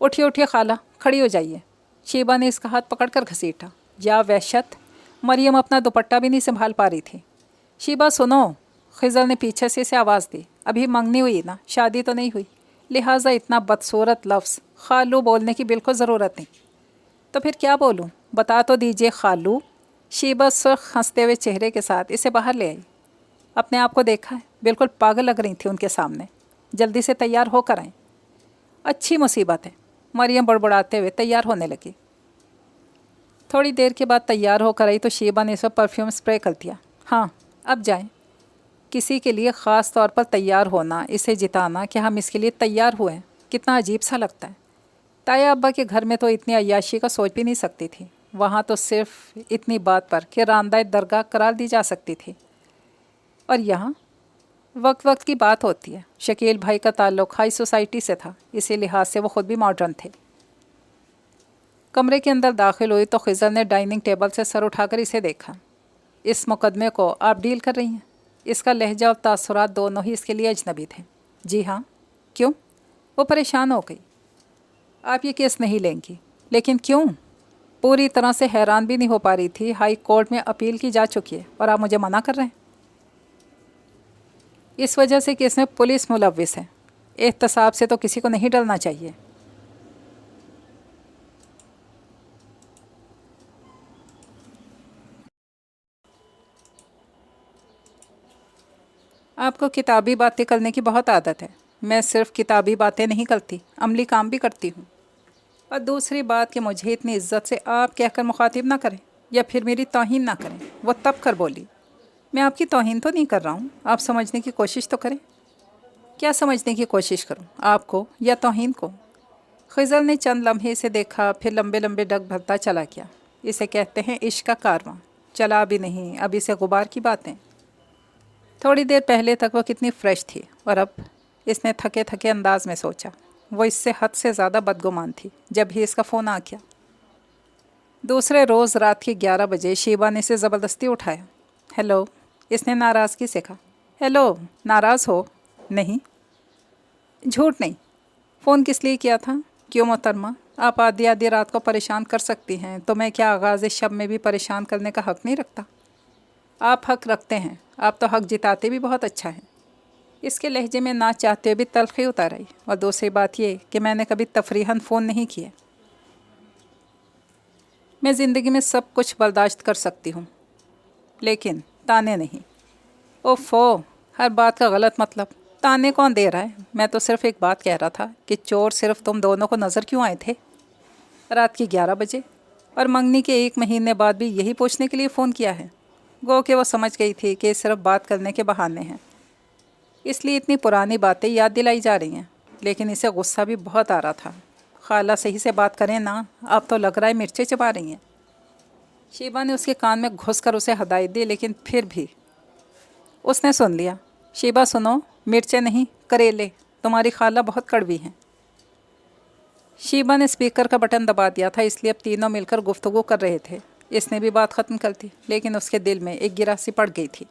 اٹھیے اٹھیے خالہ، کھڑی ہو جائیے۔ شیبہ نے اس کا ہاتھ پکڑ کر گھسیٹا۔ یا وحشت! مریم اپنا دوپٹہ بھی نہیں سنبھال پا رہی تھی۔ شیبہ سنو! خضر نے پیچھے سے اسے آواز دی۔ ابھی منگنی ہوئی نا، شادی تو نہیں ہوئی، لہٰذا اتنا بدصورت لفظ خالو بولنے کی بالکل ضرورت نہیں۔ تو پھر کیا بولوں؟ بتا تو دیجئے خالو۔ شیبہ سرخ ہنستے ہوئے چہرے کے ساتھ اسے باہر لے آئی۔ اپنے آپ کو دیکھا ہے؟ بالکل پاگل لگ رہی تھی ان کے سامنے۔ جلدی سے تیار ہو کر آئیں۔ اچھی مصیبت ہے، مریم بڑبڑاتے ہوئے تیار ہونے لگی۔ تھوڑی دیر کے بعد تیار ہو کر آئی تو شیبہ نے اس پر پرفیوم اسپرے کر دیا۔ ہاں اب جائیں۔ کسی کے لیے خاص طور پر تیار ہونا، اسے جتانا کہ ہم اس کے لیے تیار ہوئے ہیں، کتنا عجیب سا لگتا ہے۔ تایا ابا کے گھر میں تو اتنی عیاشی کا سوچ بھی نہیں سکتی تھی، وہاں تو صرف اتنی بات پر کہ راندہ درگاہ قرار دی جا سکتی تھی، اور یہاں وقت وقت کی بات ہوتی ہے۔ شکیل بھائی کا تعلق ہائی سوسائٹی سے تھا، اسی لحاظ سے وہ خود بھی ماڈرن تھے۔ کمرے کے اندر داخل ہوئی تو خضر نے ڈائننگ ٹیبل سے سر اٹھا کر اسے دیکھا۔ اس مقدمے کو آپ ڈیل کر رہی ہیں؟ اس کا لہجہ اور تاثرات دونوں ہی اس کے لیے اجنبی تھے۔ جی ہاں۔ کیوں؟ وہ پریشان ہو گئی۔ آپ یہ کیس نہیں لیں گی؟ لیکن کیوں؟ پوری طرح سے حیران بھی نہیں ہو پا رہی تھی۔ ہائی کورٹ میں اپیل کی جا چکی ہے اور آپ مجھے منع کر رہے ہیں؟ اس وجہ سے کہ اس میں پولیس ملوث ہے۔ احتساب سے تو کسی کو نہیں ڈرنا چاہیے۔ آپ کو کتابی باتیں کرنے کی بہت عادت ہے۔ میں صرف کتابی باتیں نہیں کرتی، عملی کام بھی کرتی ہوں۔ اور دوسری بات کہ مجھے اتنی عزت سے آپ کہہ کر مخاطب نہ کریں، یا پھر میری توہین نہ کریں۔ وہ تب کر بولی۔ میں آپ کی توہین تو نہیں کر رہا ہوں، آپ سمجھنے کی کوشش تو کریں۔ کیا سمجھنے کی کوشش کروں، آپ کو یا توہین کو؟ خضر نے چند لمحے سے دیکھا، پھر لمبے لمبے ڈگ بھرتا چلا گیا۔ اسے کہتے ہیں عشق کا کارواں، چلا بھی نہیں، اب اسے غبار کی باتیں۔ تھوڑی دیر پہلے تک وہ کتنی فریش تھی، اور اب اس نے تھکے تھکے انداز میں سوچا وہ اس سے حد سے زیادہ بدگمان تھی جب ہی اس کا فون آ گیا۔ دوسرے روز رات کے 11 بجے شیبہ نے اسے زبردستی اٹھایا۔ ہیلو، اس نے ناراضگی سے کہا۔ ہیلو، ناراض ہو؟ نہیں۔ جھوٹ نہیں۔ فون کس لیے کیا تھا؟ کیوں محترمہ، آپ آدھی آدھی رات کو پریشان کر سکتی ہیں، تو میں کیا آغاز شب میں بھی پریشان کرنے کا حق نہیں رکھتا؟ آپ حق رکھتے ہیں، آپ تو حق جتاتے بھی بہت اچھا ہے۔ اس کے لہجے میں نہ چاہتے ہوئے بھی تلخی اتار آئی۔ اور دوسری بات یہ کہ میں نے کبھی تفریحاً فون نہیں کیا۔ میں زندگی میں سب کچھ برداشت کر سکتی ہوں، لیکن تانے نہیں۔ اوفو، ہر بات کا غلط مطلب۔ تانے کون دے رہا ہے؟ میں تو صرف ایک بات کہہ رہا تھا کہ چور صرف تم دونوں کو نظر کیوں آئے تھے رات کی 11 بجے، اور منگنی کے 1 مہینے بعد بھی یہی پوچھنے کے لیے فون کیا ہے؟ گو کہ وہ سمجھ گئی تھی کہ صرف بات کرنے کے بہانے ہیں، اس لیے اتنی پرانی باتیں یاد دلائی جا رہی ہیں۔ لیکن اسے غصہ بھی بہت آ رہا تھا۔ خالہ صحیح سے بات کریں نا، آپ تو لگ رہا ہے مرچیں چبا رہی ہیں۔ شیبہ نے اس کے کان میں گھس کر اسے ہدایت دی، لیکن پھر بھی اس نے سن لیا۔ شیبہ سنو، مرچیں نہیں، کریلے، تمہاری خالہ بہت کڑوی ہیں۔ شیبہ نے اسپیکر کا بٹن دبا دیا تھا، اس لیے اب تینوں مل کر گفتگو کر رہے تھے۔ اس نے بھی بات ختم کر دی، لیکن اس کے دل میں ایک گرہ سی پڑ گئی تھی۔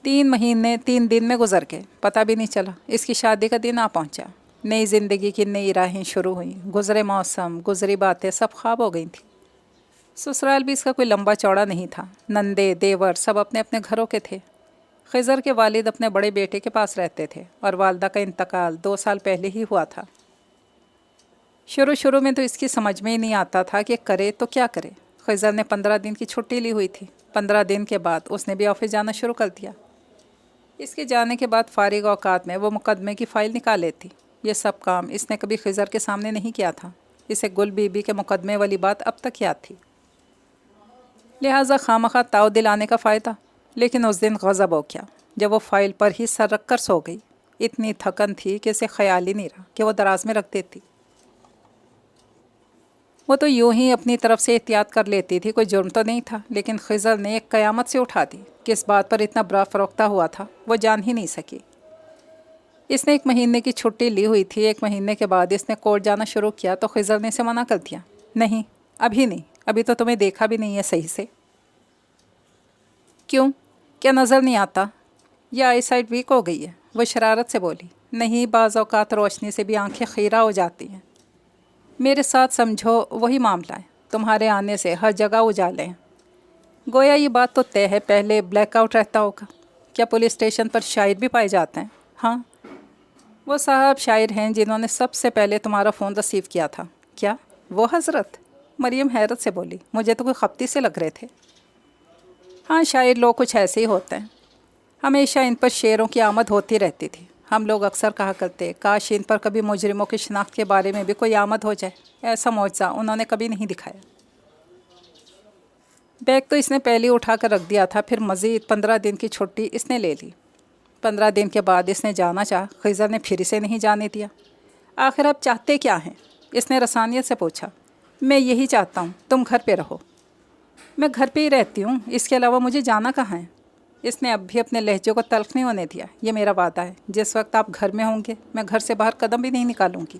3 مہینے 3 دن میں گزر گئے، پتہ بھی نہیں چلا۔ اس کی شادی کا دن آ پہنچا۔ نئی زندگی کی نئی راہیں شروع ہوئیں۔ گزرے موسم، گزری باتیں سب خواب ہو گئی تھیں۔ سسرال بھی اس کا کوئی لمبا چوڑا نہیں تھا۔ نندے دیور سب اپنے اپنے گھروں کے تھے۔ خضر کے والد اپنے بڑے بیٹے کے پاس رہتے تھے، اور والدہ کا انتقال 2 سال پہلے ہی ہوا تھا۔ शुरू में तो इसकी समझ में ही नहीं आता था कि करे तो क्या करे। खिज़र ने 15 दिन की छुट्टी ली हुई थी। 15 दिन के बाद उसने भी ऑफिस जाना शुरू कर दिया। इसके जाने के बाद फारिग औकात में वो मुकदमे की फ़ाइल निकाल लेती। ये सब काम इसने कभी खिज़र के सामने नहीं किया था। इसे गुल बीबी के मुकदमे वाली बात अब तक याद थी, लिहाजा खामखा ताव दिलाने का फ़ायदा। लेकिन उस दिन गज़ब हो गया जब वो फ़ाइल पर ही सर रख कर सो गई। इतनी थकन थी कि इसे ख्याल ही नहीं रहा कि वो दराज में रख देती। वो तो यूं ही अपनी तरफ से एहतियात कर लेती थी, कोई जुर्म तो नहीं था। लेकिन खिज़र ने एक क़यामत से उठा दी। किस बात पर इतना बुरा फरोख्ता हुआ था वो जान ही नहीं सकी। इसने 1 महीने की छुट्टी ली हुई थी। 1 महीने के बाद इसने कोर्ट जाना शुरू किया तो खिज़र ने इसे मना कर दिया, नहीं अभी नहीं, अभी तो तुम्हें देखा भी नहीं है सही से। क्यों, क्या नज़र नहीं आता या आई साइड वीक हो गई है? वो शरारत से बोली। नहीं, बाज़ औक़ात रोशनी से भी आंखें खीरा हो जाती हैं। मेरे साथ समझो वही मामला है। तुम्हारे आने से हर जगह उजाले हैं। गोया ये बात तो तय है पहले ब्लैकआउट रहता होगा। क्या पुलिस स्टेशन पर शायर भी पाए जाते हैं? हाँ, वो साहब शायर हैं जिन्होंने सबसे पहले तुम्हारा फ़ोन रिसीव किया था। क्या वो हज़रत? मरियम हैरत से बोली। मुझे तो कोई खप्ती से लग रहे थे। हाँ, शायर लोग कुछ ऐसे ही होते हैं। हमेशा इन पर शेरों की आमद होती रहती थी। हम लोग अक्सर कहा करते, काश इन पर कभी मुजरिमों की शिनाख्त के बारे में भी कोई आमद हो जाए। ऐसा मौजज़ा उन्होंने कभी नहीं दिखाया। बैग तो इसने पहले उठा कर रख दिया था। फिर मज़ीद 15 दिन की छुट्टी इसने ले ली। 15 दिन के बाद इसने जाना चाहा। खिज़र ने फिर इसे नहीं जाने दिया। आखिर आप चाहते क्या हैं? इसने रसानियत से पूछा। मैं यही चाहता हूँ तुम घर पे रहो। मैं घर पे ही रहती हूँ, इसके अलावा मुझे जाना कहाँ है? इसने अब भी अपने लहजे को तल्ख नहीं होने दिया। ये मेरा वादा है, जिस वक्त आप घर में होंगे मैं घर से बाहर कदम भी नहीं निकालूंगी।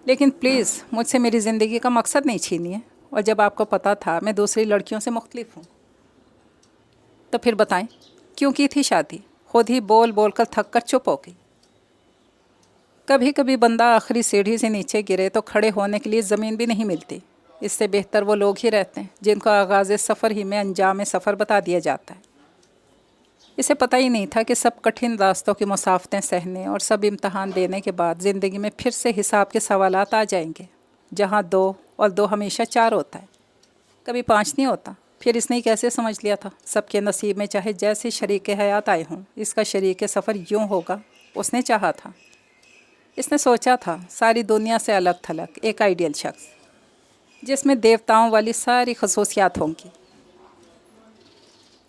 लेकिन प्लीज़ मुझसे मेरी ज़िंदगी का मकसद नहीं छीनिए। और जब आपको पता था मैं दूसरी लड़कियों से मुख्तलिफ हूँ तो फिर बताएं क्यों की थी शादी? खुद ही बोल बोल कर थक कर चुप हो गई। कभी कभी बंदा आखिरी सीढ़ी से नीचे गिरे तो खड़े होने के लिए ज़मीन भी नहीं मिलती। इससे बेहतर वो लोग ही रहते हैं जिनको आगाज़ सफ़र ही में अंजाम सफ़र बता दिया जाता है। इसे पता ही नहीं था कि सब कठिन रास्तों की मुसाफ़तें सहने और सब इम्तहान देने के बाद ज़िंदगी में फिर से हिसाब के सवालात आ जाएंगे, जहाँ 2 और 2 हमेशा 4 होता है, कभी 5 नहीं होता। फिर इसने कैसे समझ लिया था सबके नसीब में चाहे जैसे शरीक हयात आए हों, इसका शरीक सफ़र यूँ होगा। उसने चाहा था, इसने सोचा था, सारी दुनिया से अलग थलग एक आइडियल शख्स जिसमें देवताओं वाली सारी खसूसियात होंगी।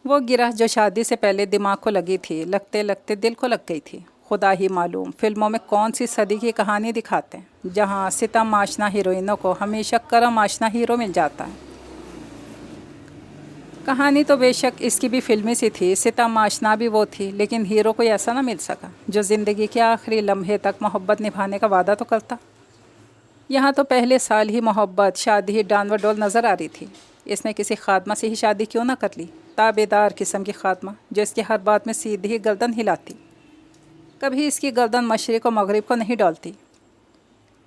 वो गिरह जो शादी से पहले दिमाग को लगी थी, लगते लगते दिल को लग गई थी। खुदा ही मालूम फिल्मों में कौन सी सदी की कहानी दिखाते हैं जहाँ सितम आशना हीरोइनों को हमेशा करम आशना हीरो मिल जाता है। कहानी तो बेशक इसकी भी फिल्मी सी थी, सितम आशना भी वो थी, लेकिन हीरो कोई ऐसा ना मिल सका जो ज़िंदगी के आखिरी लम्हे तक मोहब्बत निभाने का वादा तो करता। यहाँ तो पहले साल ही मोहब्बत शादी ही डानवर डोल नज़र आ रही थी। इसने किसी खात्मा से ही शादी क्यों ना कर ली, ताबेदार किस्म की खात्मा जो इसकी हर बात में सीधी ही गर्दन हिलाती, कभी इसकी गर्दन मशरिक़ और मगरिब को नहीं डोलती।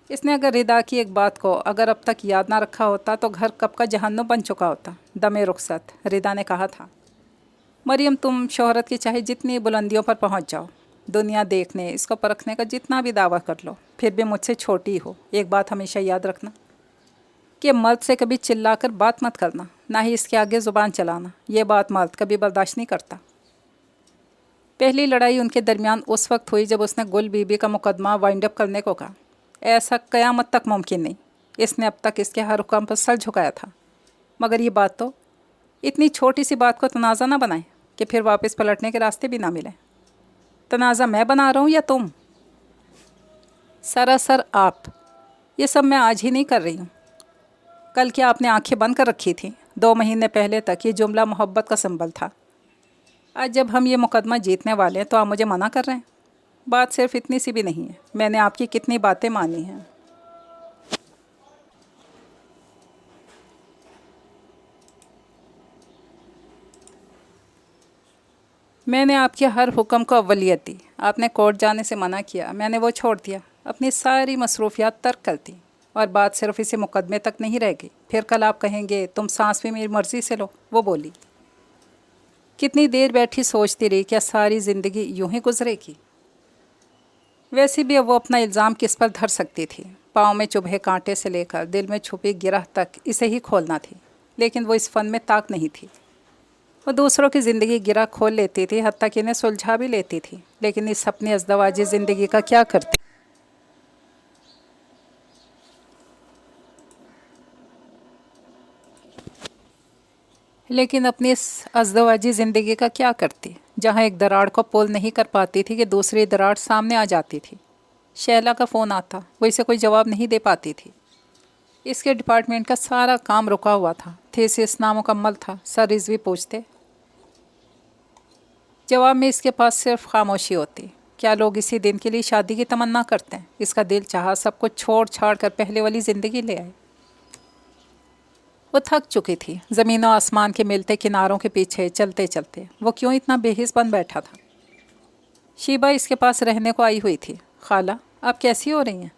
इसने अगर रिदा की एक बात को अगर अब तक याद ना रखा होता तो घर कब का जहन्नुम बन चुका होता। दमे रुखसत रिदा ने कहा था, मरियम तुम शोहरत की चाहे जितनी बुलंदियों पर पहुँच जाओ, दुनिया देखने इसको परखने का जितना भी दावा कर लो, फिर भी मुझसे छोटी हो। एक बात हमेशा याद रखना कि मर्द से कभी चिल्लाकर बात मत करना, ना ही इसके आगे ज़ुबान चलाना। ये बात मर्द कभी बर्दाश्त नहीं करता। पहली लड़ाई उनके दरमियान उस वक्त हुई जब उसने गुल बीबी का मुकदमा वाइंड अप करने को कहा। ऐसा क़यामत तक मुमकिन नहीं। इसने अब तक इसके हर हुक्म पर सर झुकाया था, मगर ये बात तो इतनी छोटी सी बात को तनाज़ा ना बनाए कि फिर वापस पलटने के रास्ते भी ना मिले। तनाज़ा मैं बना रहा हूँ या तुम? सरासर आप। ये सब मैं आज ही नहीं कर रही हूँ। कल क्या आपने आंखें बंद कर रखी थी? 2 महीने पहले तक ये जुमला मोहब्बत का संबल था। आज जब हम ये मुकदमा जीतने वाले हैं तो आप मुझे मना कर रहे हैं। बात सिर्फ इतनी सी भी नहीं है, मैंने आपकी कितनी बातें मानी हैं। मैंने आपके हर हुक्म को अव्वलियत दी। आपने कोर्ट जाने से मना किया, मैंने वो छोड़ दिया, अपनी सारी मसरूफियात तर्क कर दी। और बात सिर्फ इसी मुकदमे तक नहीं रह गई। फिर कल आप कहेंगे तुम सांस भी मेरी मर्ज़ी से लो। वो बोली। कितनी देर बैठी सोचती रही, क्या सारी ज़िंदगी यूं ही गुजरेगी? वैसे भी अब वो अपना इल्ज़ाम किस पर धर सकती थी? पाँव में चुभे कांटे से लेकर दिल में छुपी गिरह तक इसे ही खोलना थी, लेकिन वो इस फन में ताक नहीं थी। वो दूसरों की ज़िंदगी गिरह खोल लेती थी, हत्ता कि इन्हें सुलझा भी लेती थी, लेकिन इस अपनी अज़दवाजी ज़िंदगी का क्या करती। लेकिन अपनी इस अज़दवाजी ज़िंदगी का क्या करती, जहाँ एक दरार को पोल नहीं कर पाती थी कि दूसरी दरार सामने आ जाती थी। शैला का फ़ोन आता, वो इसे कोई जवाब नहीं दे पाती थी। इसके डिपार्टमेंट का सारा काम रुका हुआ था, थीसिस नामुकम्मल था। सर रिजवी पूछते, जवाब में इसके पास सिर्फ खामोशी होती। क्या लोग इसी दिन के लिए शादी की तमन्ना करते हैं? इसका दिल चाहा सब कुछ छोड़ छाड़ कर पहले वाली ज़िंदगी ले आए। वो थक चुकी थी, ज़मीन और आसमान के मिलते किनारों के पीछे चलते चलते। वो क्यों इतना बेहिस बन बैठा था? शीबा इसके पास रहने को आई हुई थी। खाला, आप कैसी हो रही हैं?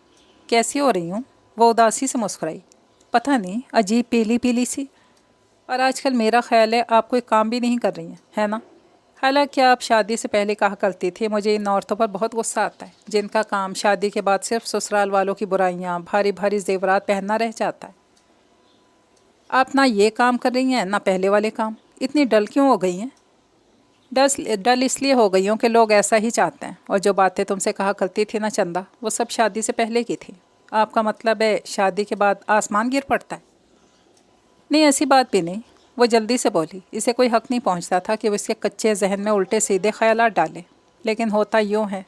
कैसी हो रही हूँ? वो उदासी से मुस्कुराई। पता नहीं, अजीब पीली पीली सी। और आजकल मेरा ख्याल है आप कोई काम भी नहीं कर रही हैं, है ना? हालांकि आप शादी से पहले कहा करती थी, मुझे इन औरतों पर बहुत गुस्सा आता है जिनका काम शादी के बाद सिर्फ ससुराल वालों की बुराइयाँ, भारी भारी जेवरात पहनना रह जाता है। आप ना ये काम कर रही हैं ना पहले वाले काम। इतनी डल क्यों हो गई हैं? डल इसलिए हो गई हूँ कि लोग ऐसा ही चाहते हैं। और जो बातें तुमसे कहा करती थी ना चंदा, वो सब शादी से पहले की थी। आपका मतलब है शादी के बाद आसमान गिर पड़ता है? नहीं, ऐसी बात भी नहीं। वो जल्दी से बोली। इसे कोई हक नहीं पहुँचता था कि वो इसके कच्चे जहन में उल्टे सीधे ख्यालात डाले, लेकिन होता यूँ है।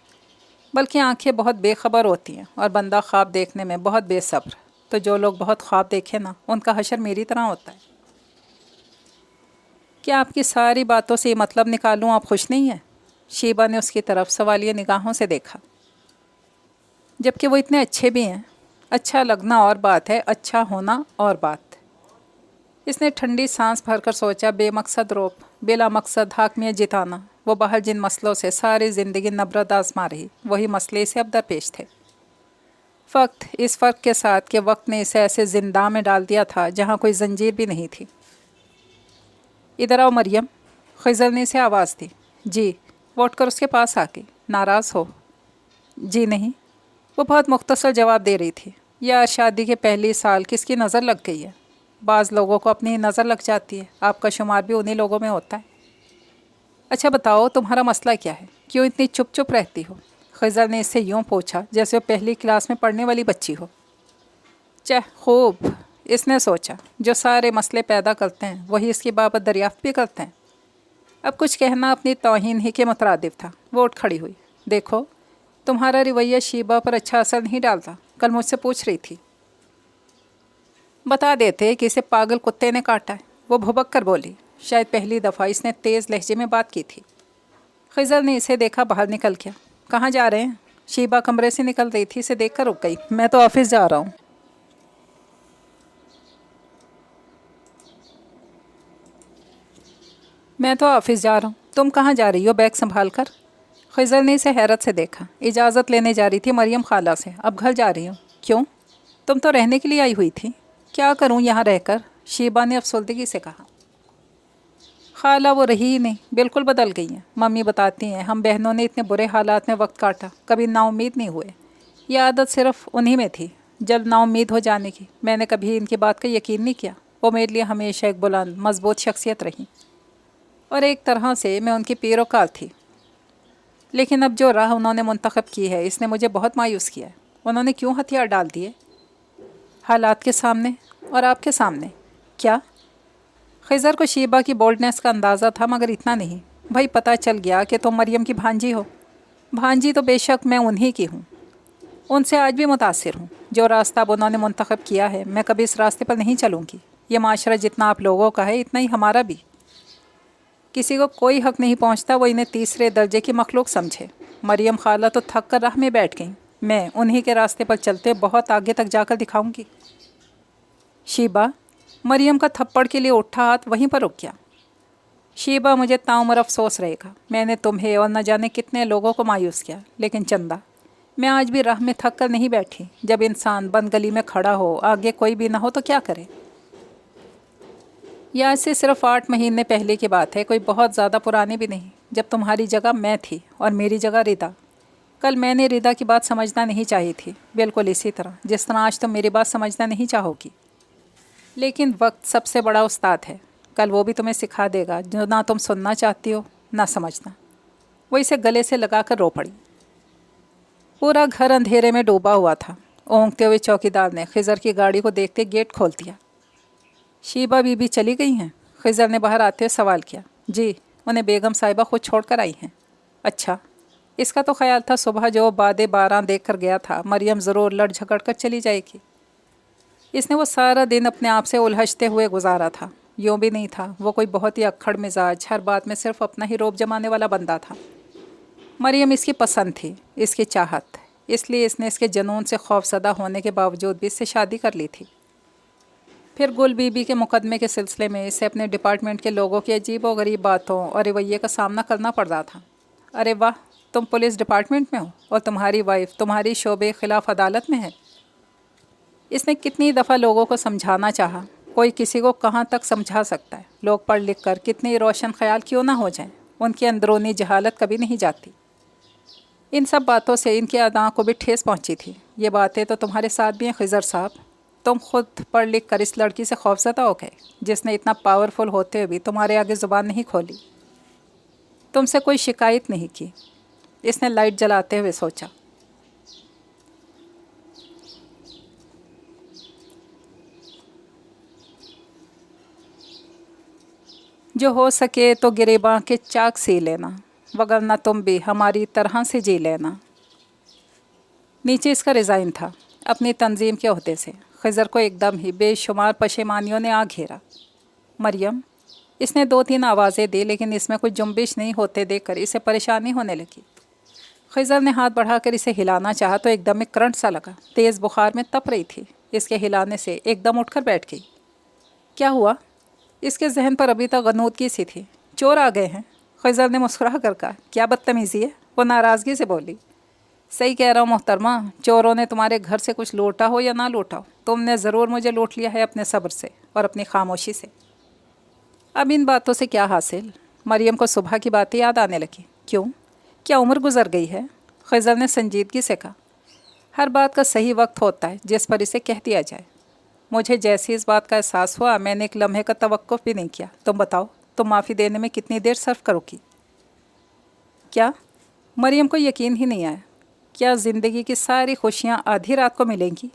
बल्कि आंखें बहुत बेखबर होती हैं और बंदा ख्वाब देखने में बहुत बेसब्र। तो जो लोग बहुत ख्वाब देखे ना, उनका हशर मेरी तरह होता है। क्या आपकी सारी बातों से ये मतलब निकालूं आप खुश नहीं हैं? शीबा ने उसकी तरफ सवालिया निगाहों से देखा। जबकि वो इतने अच्छे भी हैं। अच्छा लगना और बात है, अच्छा होना और बात। इसने ठंडी सांस भरकर सोचा, बेमकसद रोप, बिला मकसद हाकमियत जिताना, वो बाहर जिन मसलों से सारी ज़िंदगी नबरत आजमा रही, वही मसले इसे अब दरपेश थे। फ़क्त इस फ़र्क के साथ कि वक्त ने इसे ऐसे जिंदा में डाल दिया था जहाँ कोई जंजीर भी नहीं थी। इधर आओ मरियम, खिज़र ने इसे आवाज़ दी। जी। वो उठकर उसके पास आ गई। नाराज़ हो? जी नहीं, वो बहुत मुख्तसर जवाब दे रही थी। यार, शादी के पहली साल किसकी नज़र लग गई है? बाज़ लोगों को अपनी नज़र लग जाती है, आपका शुमार भी उन्हीं लोगों में होता है। अच्छा बताओ, तुम्हारा मसला क्या है? क्यों इतनी चुप चुप रहती हो? खिज़र ने इससे यूँ पूछा जैसे वो पहली क्लास में पढ़ने वाली बच्ची हो। चह खूब, इसने सोचा, जो सारे मसले पैदा करते हैं वही इसकी बाबत दरियाफ्त भी करते हैं। अब कुछ कहना अपनी तौहीन ही के मुतरादिफ था। वो उठ खड़ी हुई। देखो, तुम्हारा रवैया शीबा पर अच्छा असर नहीं डालता। कल मुझसे पूछ रही थी, बता देते कि इसे पागल कुत्ते ने काटा है। वो भुबक कर बोली। शायद पहली दफ़ा इसने तेज़ लहजे में बात की थी। खिज़र ने इसे देखा, बाहर निकल गया। कहाँ जा रहे हैं? शीबा कमरे से निकल रही थी, इसे देखकर रुक गई। मैं तो ऑफिस जा रहा हूँ। मैं तो ऑफिस जा रहा हूँ, तुम कहाँ जा रही हो बैग संभाल कर? खिज़र ने इसे हैरत से देखा। इजाज़त लेने जा रही थी मरियम खाला से, अब घर जा रही हूँ। क्यों? तुम तो रहने के लिए आई हुई थी। क्या करूँ यहाँ रहकर? शीबा ने अफसुर्दगी से कहा। खाला वो रही ही नहीं, बिल्कुल बदल गई हैं। मम्मी बताती हैं, हम बहनों ने इतने बुरे हालात में वक्त काटा, कभी नाउम्मीद नहीं हुए। यह आदत सिर्फ उन्हीं में थी, जब नाउम्मीद हो जाने की। मैंने कभी इनकी बात का यकीन नहीं किया। वो मेरे लिए हमेशा एक बुलंद मजबूत शख्सियत रही और एक तरह से मैं उनकी पैरोकार थी। लेकिन अब जो राह उन्होंने मुंतखब की है, इसने मुझे बहुत मायूस किया है। उन्होंने क्यों हथियार डाल दिए? हालात के सामने और आपके सामने। क्या? खिज़र को शीबा की बोल्डनेस का अंदाज़ा था, मगर इतना नहीं। भाई, पता चल गया कि तुम मरियम की भांजी हो। भांजी तो बेशक मैं उन्हीं की हूँ, उनसे आज भी मुतासिर हूँ। जो रास्ता अब उन्होंने मुंतखब किया है, मैं कभी इस रास्ते पर नहीं चलूँगी। ये माशरा जितना आप लोगों का है, इतना ही हमारा भी। किसी को कोई हक नहीं पहुँचता वो इन्हें तीसरे दर्जे की मखलूक समझे। मरियम खाला तो थक कर राह में बैठ गई। मैं उन्हीं के रास्ते पर चलते बहुत आगे तक जाकर दिखाऊंगी। शीबा, मरियम का थप्पड़ के लिए उठा हाथ वहीं पर रुक गया। शीबा, मुझे ताउम्र अफसोस रहेगा, मैंने तुम्हें और न जाने कितने लोगों को मायूस किया। लेकिन चंदा, मैं आज भी राह में थक कर नहीं बैठी। जब इंसान बंद गली में खड़ा हो, आगे कोई भी ना हो, तो क्या करे? यह आज से सिर्फ 8 महीने पहले की बात है, कोई बहुत ज़्यादा पुरानी भी नहीं, जब तुम्हारी जगह मैं थी और मेरी जगह रिदा। कल मैंने रिदा की बात समझना नहीं चाहिए थी, बिल्कुल इसी तरह जिस तरह आज तुम मेरी बात समझना नहीं चाहोगी। लेकिन वक्त सबसे बड़ा उस्ताद है, कल वो भी तुम्हें सिखा देगा जो ना तुम सुनना चाहती हो ना समझना। वो इसे गले से लगाकर रो पड़ी। पूरा घर अंधेरे में डूबा हुआ था। ओंघते हुए चौकीदार ने खिज़र की गाड़ी को देखते गेट खोल दिया। शीबा बीबी चली गई हैं? खिज़र ने बाहर आते हुए सवाल किया। जी, उन्हें बेगम साहिबा खुद छोड़ कर आई हैं। अच्छा, इसका तो ख्याल था सुबह जो बादे बारां देख कर गया था मरियम ज़रूर लड़ झगड़ कर चली जाएगी। इसने वो सारा दिन अपने आप से उलझते हुए गुजारा था। यूँ भी नहीं था, वो कोई बहुत ही अक्खड़ मिजाज, हर बात में सिर्फ अपना ही रोब जमाने वाला बंदा था। मरियम इसकी पसंद थी, इसकी चाहत, इसलिए इसने इसके जुनून से खौफज़दा होने के बावजूद भी इससे शादी कर ली थी। फिर गुल बीबी के मुकदमे के सिलसिले में इसे अपने डिपार्टमेंट के लोगों की अजीब व गरीब बातों और रवैये का सामना करना पड़ रहा था। अरे वाह, तुम पुलिस डिपार्टमेंट में हो और तुम्हारी वाइफ तुम्हारी शोबे खिलाफ अदालत में है। इसने कितनी दफ़ा लोगों को समझाना चाहा, कोई किसी को कहाँ तक समझा सकता है। लोग पढ़ लिख कर कितने रोशन ख्याल क्यों ना हो जाएं, उनकी अंदरूनी जहालत कभी नहीं जाती। इन सब बातों से इनकी अदा को भी ठेस पहुंची थी। ये बातें तो तुम्हारे साथ भी हैं खिज़र साहब। तुम खुद पढ़ लिख कर इस लड़की से खौफज़दा हो गए जिसने इतना पावरफुल होते हुए भी तुम्हारे आगे ज़ुबान नहीं खोली, तुमसे कोई शिकायत नहीं की। इसने लाइट जलाते हुए सोचा। जो हो सके तो गिरेबां के चाक सी लेना, वगरना तुम भी हमारी तरह से जी लेना। नीचे इसका रिज़ाइन था अपनी तंजीम के ओहदे से। खिज़र को एकदम ही बेशुमार पशेमानियों ने आ घेरा। मरियम, इसने 2-3 आवाज़ें दी लेकिन इसमें कोई जुम्बिश नहीं होते देखकर इसे परेशानी होने लगी। खिज़र ने हाथ बढ़ाकर इसे हिलाना चाहा तो एकदम में करंट सा लगा। तेज़ बुखार में तप रही थी, इसके हिलाने से एकदम उठकर बैठ गई। क्या हुआ? इसके जहन पर अभी तक गनूदगी सी थी। चोर आ गए हैं? खिज़र ने मुस्कुरा कर कहा। क्या बदतमीज़ी है? वो नाराज़गी से बोली। सही कह रहा हूँ मोहतरमा, चोरों ने तुम्हारे घर से कुछ लूटा हो या ना लूटा हो, तुमने ज़रूर मुझे लूट लिया है अपने सब्र से और अपनी खामोशी से। अब इन बातों से क्या हासिल? मरियम को सुबह की बातें याद आने लगी। क्यों? क्या उम्र गुजर गई है? खिज़र ने संजीदगी से कहा। हर बात का सही वक्त होता है जिस पर इसे कह दिया जाए। मुझे जैसी इस बात का एहसास हुआ मैंने एक लम्हे का तवक्कुफ़ भी नहीं किया। तुम बताओ, तुम माफ़ी देने में कितनी देर सर्व करोगी? क्या? मरियम को यकीन ही नहीं आया। क्या ज़िंदगी की सारी खुशियाँ आधी रात को मिलेंगी?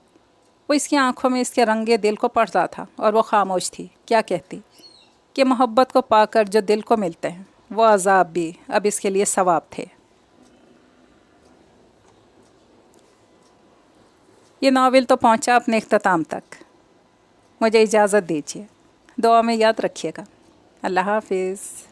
वो इसकी आंखों में इसके रंगे दिल को पढ़ रहा था और वो खामोश थी। क्या कहती कि मोहब्बत को पाकर जो दिल को मिलते हैं वो अज़ाब भी अब इसके लिए सवाब थे। ये नावल तो पहुंचा अपने इख्तिताम तक। मुझे इजाज़त दीजिए, दुआ में याद रखिएगा। अल्लाह हाफिज़।